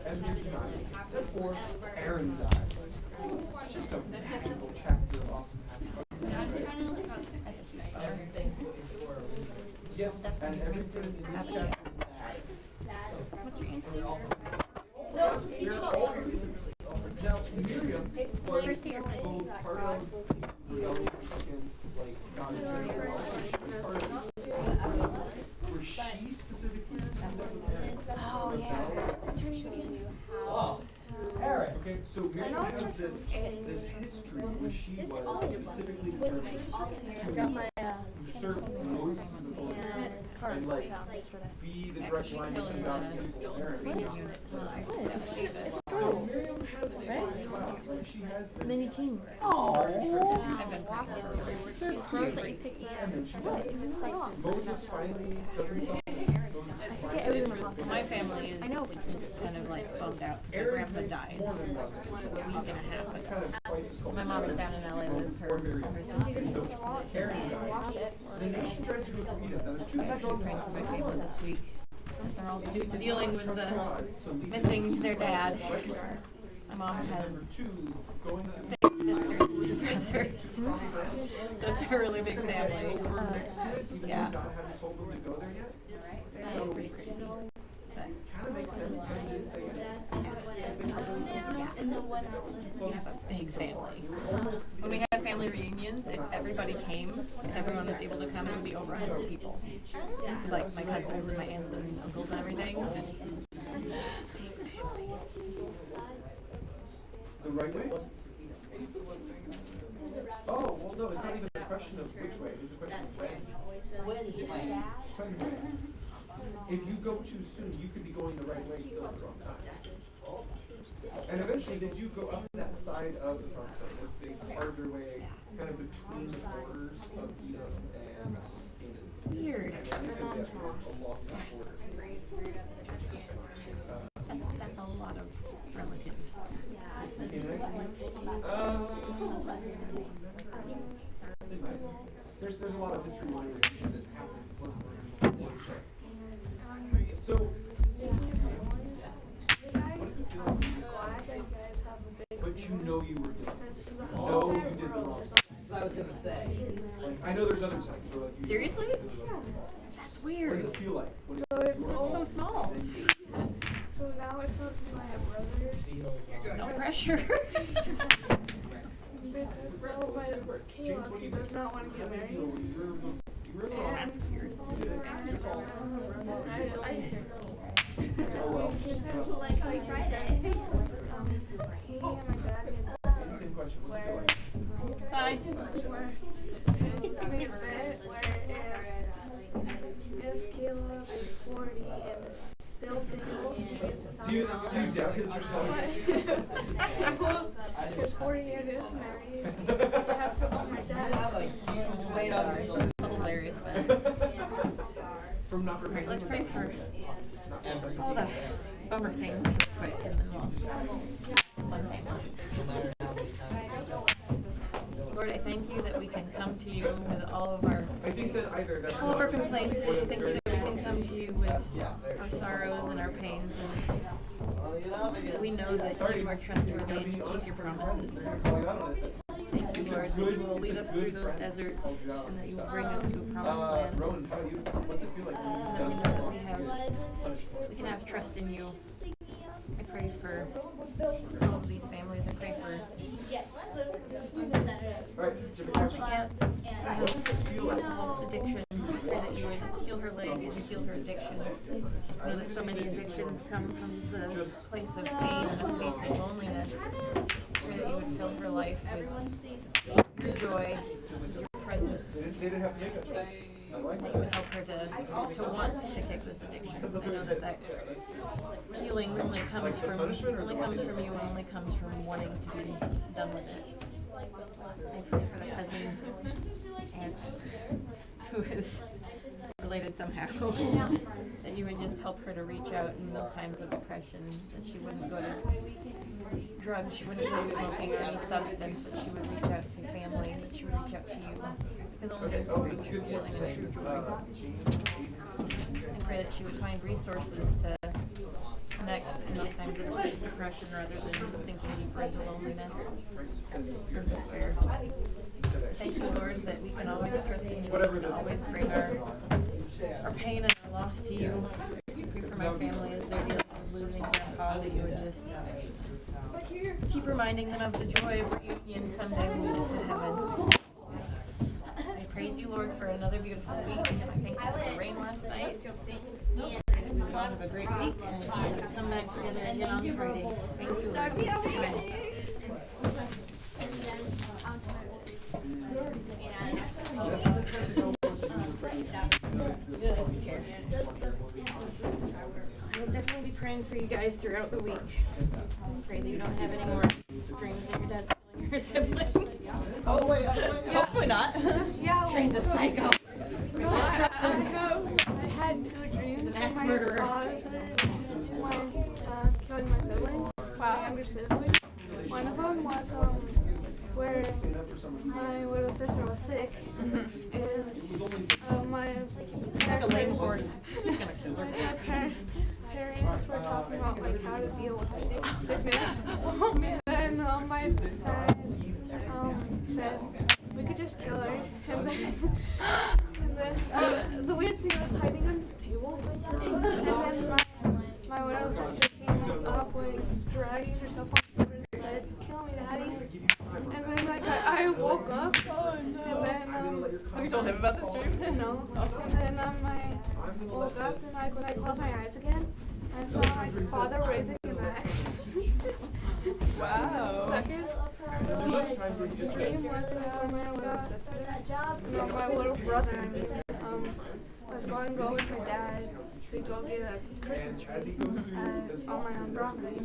And they're dying. Step 4, Aaron died. It's just a magical chapter of awesome happening. Yes, and everything in this chapter. What's your aunt's name? Now, Miriam was both part of rebellion against, like, God's will. She was part of this system where she specifically Oh, Eric. Okay, so Miriam has this history where she was specifically to serve Moses' authority and like be the direct line between God and people. Aaron. So Miriam has this wow, like she has this Mini king. I've been That's crazy. And then she dies. Moses finally does himself. My family is just kind of like bummed out. My grandpa died More than once. a week and a half It's ago. kind of twice as cold. My mom is down in LA with her sister. So Aaron dies. The nation tries to go through Edom. Now there's two I'm things actually going praying for my on. family this week. They're all dealing with the missing their dad. My mom has Two, going through 6 sisters and brothers. So it's a really big family. over next to it. Yeah. You haven't told them to go there yet. So pretty crazy. So, Kind of makes sense. I didn't say it. we have a big family. When we have family reunions, if everybody came, if everyone was able to come, it would be over 100 people. Like my cousins and my aunts and uncles and everything. The right way? Oh, well, no, it's not even a question of which way. It's a question of when. When. If you go too soon, you could be going the right way still at the wrong time. And eventually, they do go up that side of the promised land. They carve their way kind of between the borders of Edom and Canaan. Weird. And then they can get along that border. That's a lot of relatives. There's a lot of history that happens. So, what does it feel like? But you know you were guilty. No, you did the wrong thing. I was gonna say. Like, I know there's other times where like you Seriously? Yeah. That's What weird. does it feel like? When So it's all So small. So now it's up to my brothers. No pressure. Because my Caleb, he does not want to get married. That's weird. He said like Friday. He and my dad It's the same question. What's it feel like? Side. made a bet where if Caleb is 40 and still single, Do you doubt his response? He's 40 and is married. I have to own my dad. Wait on yourself. Hilarious, but From not preparing. let's pray for all the bummer things quick and then we'll fun things. Lord, I thank you that we can come to you with all of our all of our complaints. Thank you that we can come to you with our sorrows and our pains, and we know that you are trustworthy and you keep your promises. Thank you, Lord, that you will lead us through those deserts and that you will bring us to a promised land. Rowan, how do you? What's it feel like? And that we know that we can have trust in you. I pray for all of these families. I pray for addiction. I pray that you would heal her leg and heal her addiction. I know that so many addictions come from the place of pain and a place of loneliness. I pray that you would fill her life with your joy, your presence. They didn't have to make that choice. I like That you would help her to want to kick this addiction. I know that healing only comes from you and only comes from wanting to be done with it. I pray for the cousin aunt who is related somehow, that you would just help her to reach out in those times of depression, that she wouldn't go to drugs, she wouldn't go to smoking or any substance, that she would reach out to family, that she would reach out to you, because only you can bring true healing and true joy. I pray that she would find resources to connect in those times of depression rather than sinking deeper into loneliness and despair. Thank you, Lord, that we can always trust in you, we can always bring our pain and our loss to you. I pray for my family as they're dealing with losing Grandpa, that you would just keep reminding them of the joy of reunion someday when we get to heaven. I praise you, Lord, for another beautiful week, and I thank you for the rain last night. We all have a great week, and we'll come back together again on Friday. Thank you, Lord. I will definitely be praying for you guys throughout the week. Pray that you don't have any more dreams that your dad's killing your siblings. Oh, wait. Hopefully not. Yeah, Train's a psycho. no, I had two dreams. He's an axe My murderer. father killing my siblings, my younger sibling. One of them was where my little sister was sick, and my Like a lame horse. He's gonna kill her. parents were talking about like how to deal with her sickness. Oh man! Then my dad said we could just kill her, and then the weird thing was hiding under the table, and then my little sister came up like dragging herself on the floor and said, "Kill me, Daddy." And then like I woke up, and then Have you told him about this dream? no, and then I woke up and like when I closed my eyes again, I saw my father raising an axe. Wow. Second, the dream was when my little sister, no, my little brother, was going to go with my dad to go get a Christmas tree on my own property.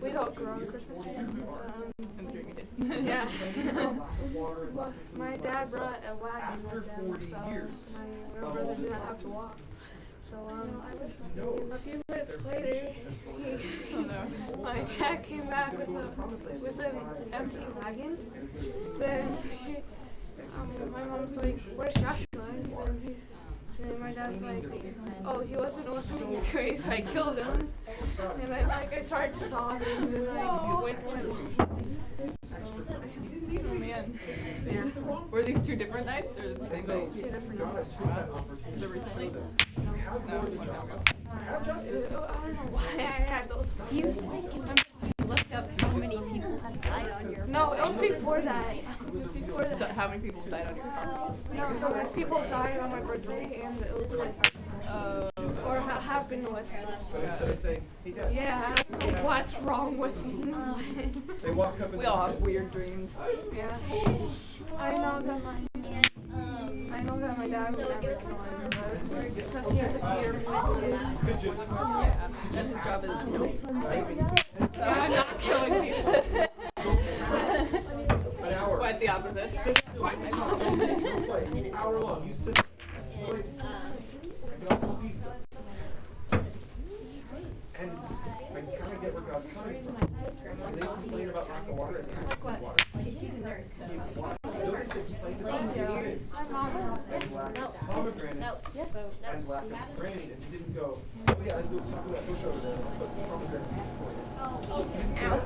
We don't grow Christmas trees. Yeah. Well, my dad brought a wagon with him, so my little brother did not have to walk. So a few minutes later, my dad came back with an empty wagon. Then my mom's like, "Where's Joshua?" And then my dad's like, "Oh, he wasn't listening." Anyway, so I killed him. And then like I started sobbing and then I went to Oh man. Yeah. Were these two different nights or the same night? two different nights. The recently? No. I don't know why I had those. Do you think it's you looked up how many people had died on your No, it was before that. It was before that. How many people died on your car? No, people died on my birthday and it was like, or have been listed. So instead of saying, hey Dad, Yeah, I don't know what's wrong with me. they walk up and We all have weird dreams. Yeah. I know that my dad would never kill him because he has a fear of missing. Yeah. And his job is saving people. Yeah, not killing people. an hour. Quite the opposite. Sit still. You play an hour long. You sit. Play. I can also feed them. And I kind of get where God's coming from. When they complain about lack of water and lack of water. She's a nurse. Notice they complained about pomegranates and lack of rain, and he didn't go, oh yeah, let's do that bush over there, but the pomegranate. He didn't say that.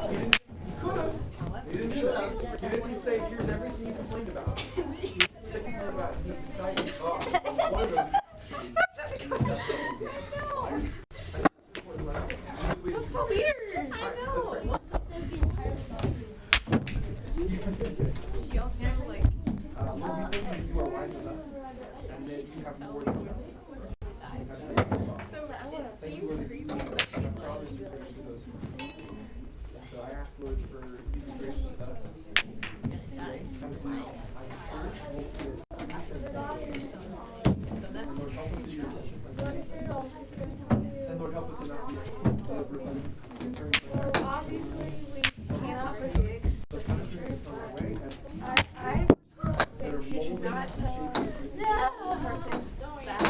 He didn't. He could have. He didn't should have. He didn't say, here's everything you complained about. He complained about it. He decided, oh, one of those. That's so weird. I know. She also like. You are wise with us, and then you have more than us. So it seems creepy. So I asked Lord for easy grace with us. And Lord, help us to not be Obviously, we cannot predict the future, but I should not tell the person that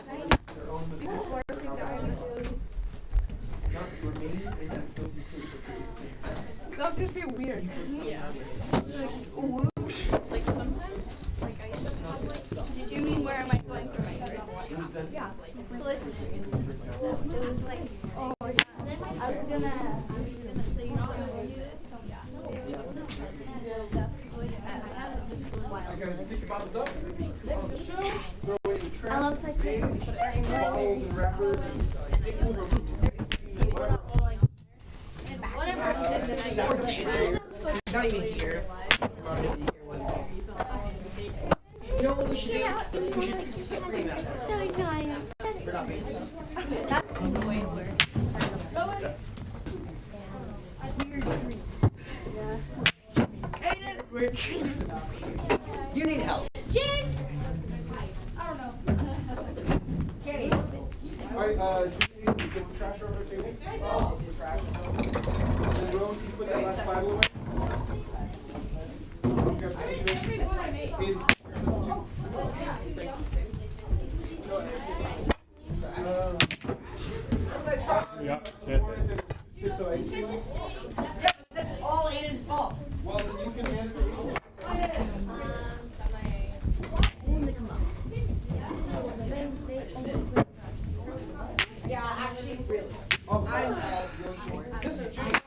before we die. not remain in that guilty state for That would just be weird. Yeah. Like, whoosh. Like sometimes, like I just have like. Did you mean where am I going for my cousin? Yeah. So like, it was like, oh, I was gonna say not do this. I gotta stick your bottles up on the shelf, throw away the trash, I love my Christmas, but I'm bottles and wrappers, and stick to them. whatever I'm doing the night. Not even here. You know what we should do? We should scream at them. So nice. We're not making it. That's the way it works. Aiden! You need help. James! I don't know. Okay. Alright, do you need to get the trash over the table? Oh, trash. And then Rowan, can you put that last Bible away? Aiden, grab this one too. Thanks. Yeah. Here's some ice cream. Yeah, but that's all Aiden's fault. Well, then you can hand it to me. Yeah, actually, really. Oh, this is James.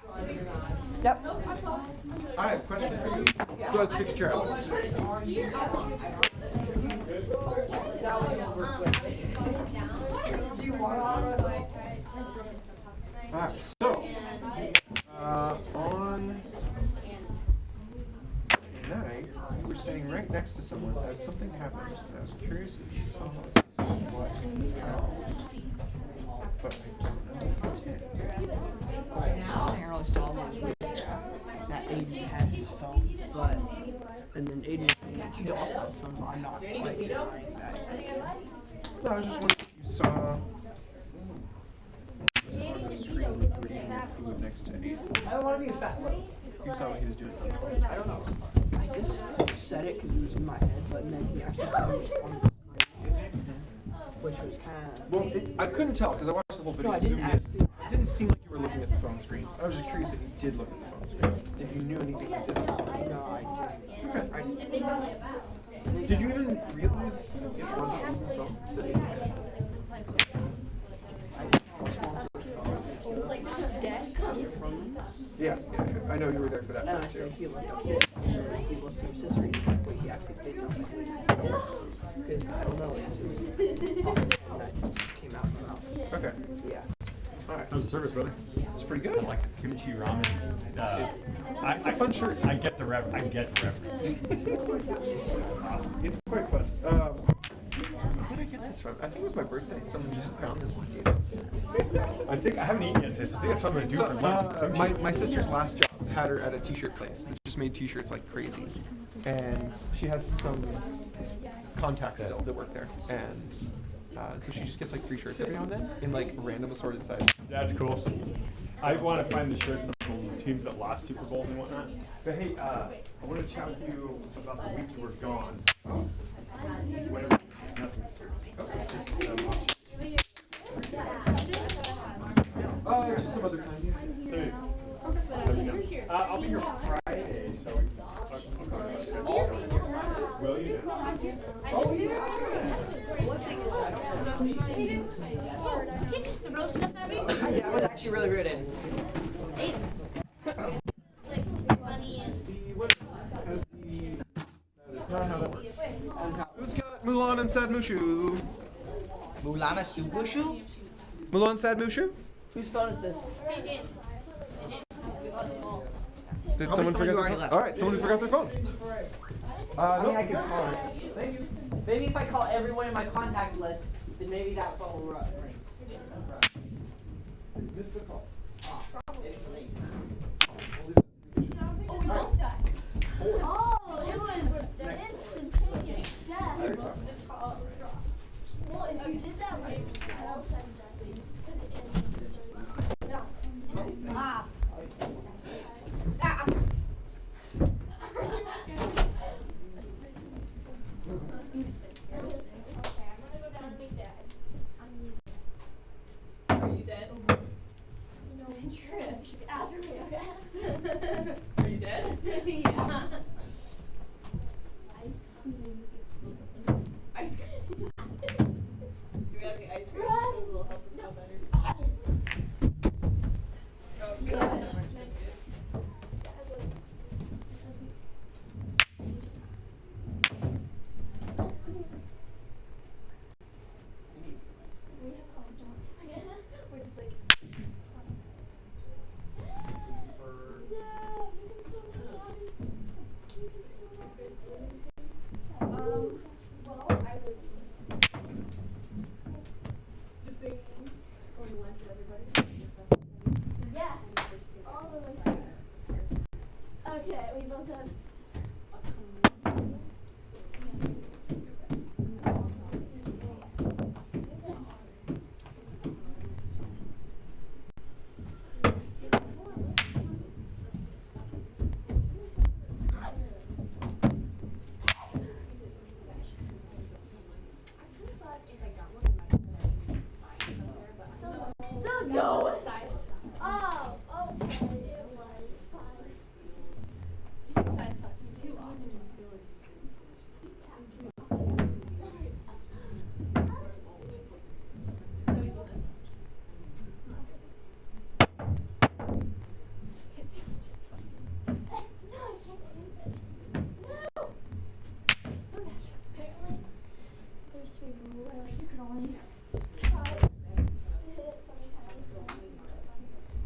Yep. I have a question for you. Go ahead, stick your chair out. That was over quick. Do you want Alright, so, on the night, you were standing right next to someone as something happened. I was curious if you saw what happened, but I don't know if you did. I really saw much that Aiden had his phone, but and then Aiden she also has his phone, but I'm not quite denying that. No, I was just wondering if you saw on the screen with you eating your food next to Aiden. I don't want to be a fat little. If you saw what he was doing. I don't know. I just said it because it was in my head, but then he actually said it was on the screen, which was kind of. Well, I couldn't tell because I watched the whole video. No, I didn't zoomed in. It didn't seem like you were looking at the phone screen. I was just curious if you did look at the phone screen. If you knew anything you did. No, I didn't. Okay. Did you even realize it wasn't Aiden's phone? That Aiden had? I said he looked okay. And then he looked at your sister and he's like, wait, he actually did nothing. Because I don't know, it was and that just came out of my mouth. Okay. Yeah. Alright. How's the service, brother? It's pretty good. I like kimchi ramen. It's a fun shirt. I get the reference. It's quite fun. Where did I get this from? I think it was my birthday. Someone just found this and gave it. I haven't eaten yet today, so I think that's what I'm gonna do for lunch. My sister's last job had her at a t-shirt place that just made t-shirts like crazy, and she has some contacts still that work there, and so she just gets like free shirts every now and then in like random assorted sizes. That's cool. I want to find the shirts from teams that lost Super Bowls and whatnot. But hey, I want to chat with you about the week you were gone. Whatever. It's nothing serious. Okay. Just some other time. Yeah. So, I'll be here Friday, so I'll talk about it. Will you? You can't just throw stuff at me. Yeah, I was actually really rude in. Like funny and. That's not how that works. Who's got Mulan and Sad Mushu? Mulana Subushu? Mulan, Sad Mushu? Whose phone is this? Hey James. Did someone forget their phone? Alright, someone who forgot their phone. I mean, No. I could call it. Maybe if I call everyone in my contact list, then maybe that phone will ring. Missed the call. Oh, it was instantaneous death. Well, if you did that like outside death, you put it in. Ah. Ah. Are you dead? After me, Are you dead? yeah. Ice cream. You got any ice cream? Those will help you feel better. Oh, gosh. We're just like. No, you can still not have it. You can still not well, I was debating going to lunch with everybody. Yes, all the way through. Okay, we both have. Still no. Oh, okay, it was fine. You side sucks too often. So we both have. Apparently, there's 3 rules. You can only try to hit it so many times.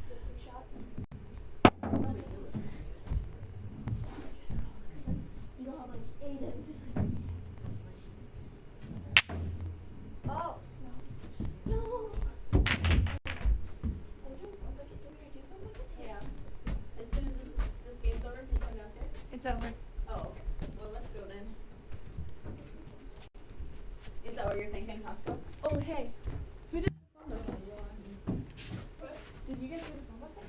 Get 3 shots. You don't have like 8, it's just like. Oh, no. No. Yeah. As soon as this game's over, can you come downstairs? It's over. Oh, okay. Well, let's go then. Is that what you're thinking, Costco? Oh, hey. Who did the phone bucket? Did you guys do the phone bucket?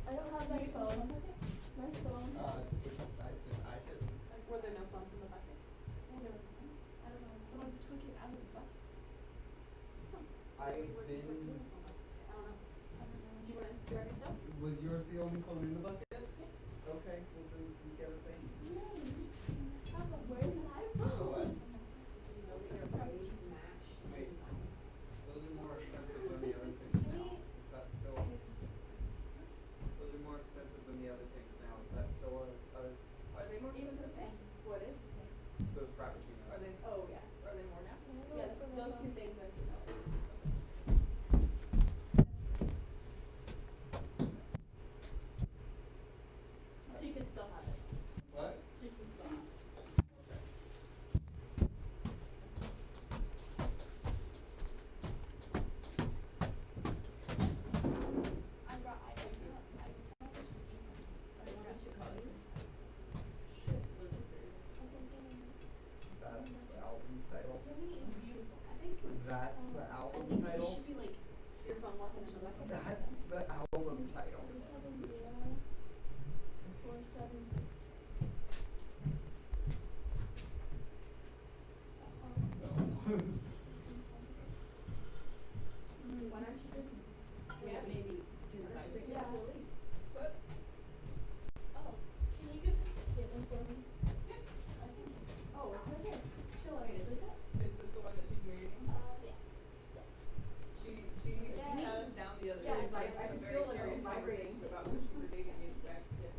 I don't have my phone. My phone. Were there no phones in the bucket? I don't know. Someone just took it out of the bucket. I've been. I don't know. Do you want to grab yourself? Was yours the only phone in the bucket? Okay, well then we get a thing. Where's my phone? Those are more expensive than the other things now. Is that still? Those are more the frappuccinos. Are they? Oh yeah. Are they more now? Yeah, those two things are for those. She can still have it. What? She can still have it. I brought this for Caitlin. I wanted to call you. That's the album title. Germany is beautiful. I think. That's the I album think it title. should be like your phone wasn't in the bucket. That's the album title. 470-476. Why don't you just? Yeah, maybe do the vibrating. Yeah, Louise. What? Oh, can you give this to Caitlin for me? Oh, it's right here. She'll like, is this it? Is this the one that she's married? Yes. She Yeah. sat us down the other Yeah, day. it's like, for I a can very feel like serious it's vibrating. conversation about who she would date and get back. Yeah.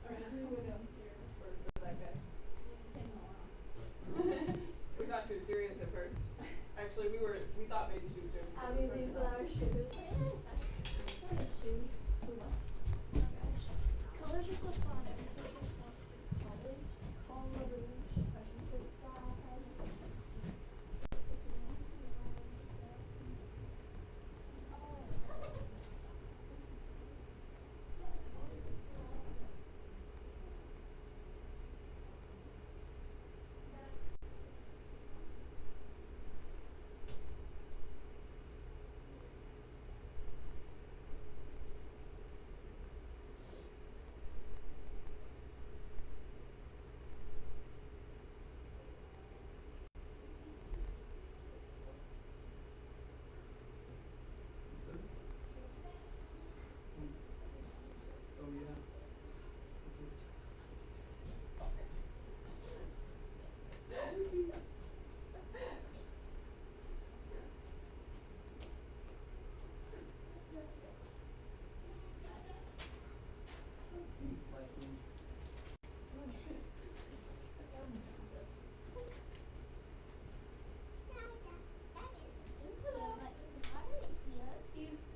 Alright, I'm gonna go downstairs. For that guy. Same one. We thought she was serious at first. Actually, we thought maybe she was joking. Abby leaves without her shoes. What are shoes? Oh my gosh. Colors are so fun. Every time I smell college. Colors. Oh yeah. Seems like we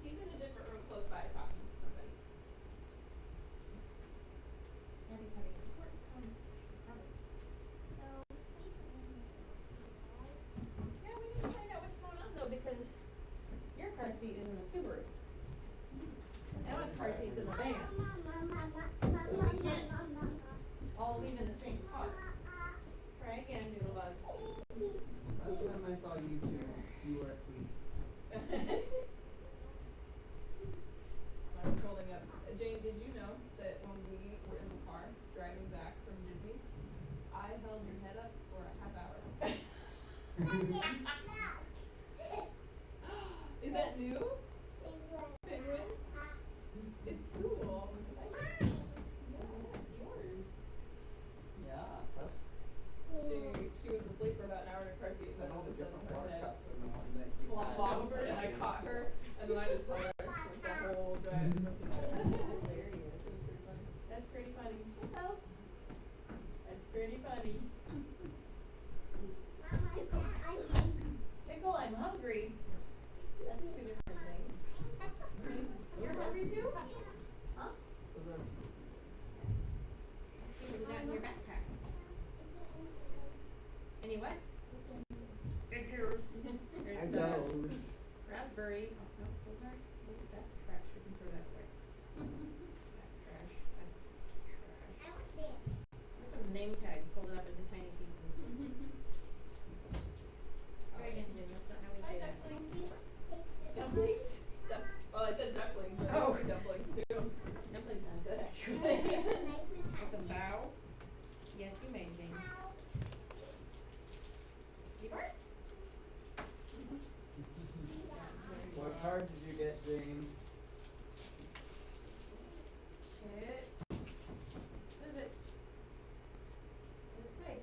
He's in a different room close by talking to somebody. Abby's having an important conversation, probably. Yeah, we need to find out what's going on though, because your car seat is in the Subaru. Emma's car seat's in the van. So we can't all leave in the same car. Try again, Noodlebug. last time I saw you two, you were asleep. I was holding up. Jane, did you know that when we were in the car driving back from Disney, I held your head up for a half hour? Is that new? Penguin? It's cool. Yeah, it's yours. Yeah, that She was asleep for about an hour in her car seat, and then had all all of the a sudden different her water head cups and the one that you flopped had. over, and I caught her, and then I just held her like the whole drive. It was hilarious. It was pretty funny. That's pretty funny. Hello. That's pretty funny. Tickle, I'm hungry. That's two different things. You're hungry too? Huh? Those are- Let's see what you got in your backpack. Any what? Figures. I There's know. raspberry. Oh, no, those aren't. Oh, that's trash. We can throw that away. That's trash. That's trash. Look at the name tags folded up into tiny pieces. Try again, Jim. That's not how we say that. Dumplings? Well, I said ducklings, but Oh. dumplings too. Dumplings sound good, actually. With some bow. Yes, you may, Jane. You bark? What card did you get, Jane? It. What is it? What did it say?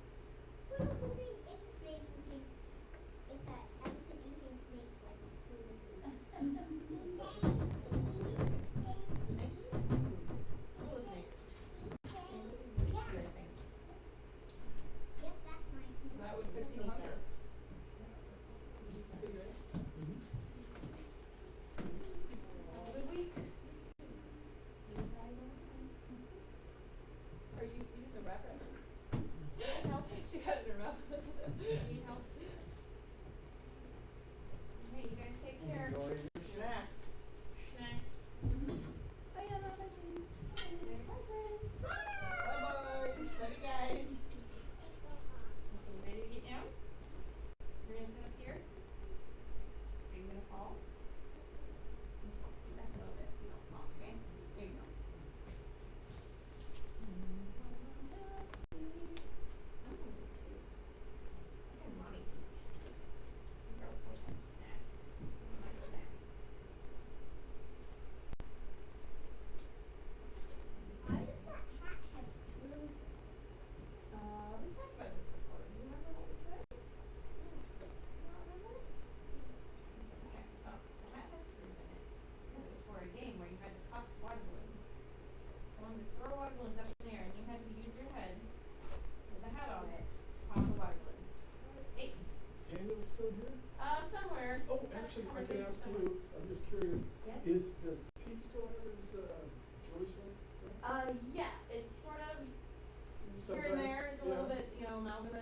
Full of snakes. Here, I think.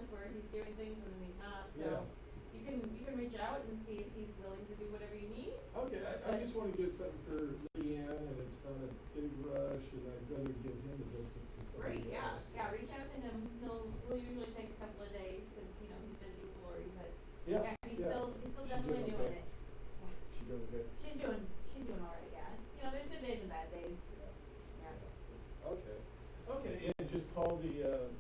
us where he's doing things and then he's not. So Yeah. you can reach out and see if he's willing to do whatever you need. Okay, I just want to get something for Leanne, and it's not a big rush, and I'd rather give him the business than somebody Great, yeah, else. yeah. Reach out to him. He'll usually take a couple of days because he's busy with Lori, but Yeah, he's yeah. still She's definitely doing doing okay. it. Yeah. She doing good? She's doing all right. Yeah. There's good days and bad days. Yeah. Okay. Okay, and just call the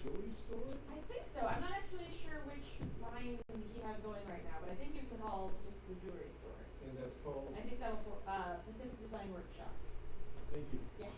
jewelry store? I think so. I'm not actually sure which line he has going right now, but I think you can call just the jewelry store. And that's called? I think that'll for Pacific Design Workshop. Thank you. Yeah.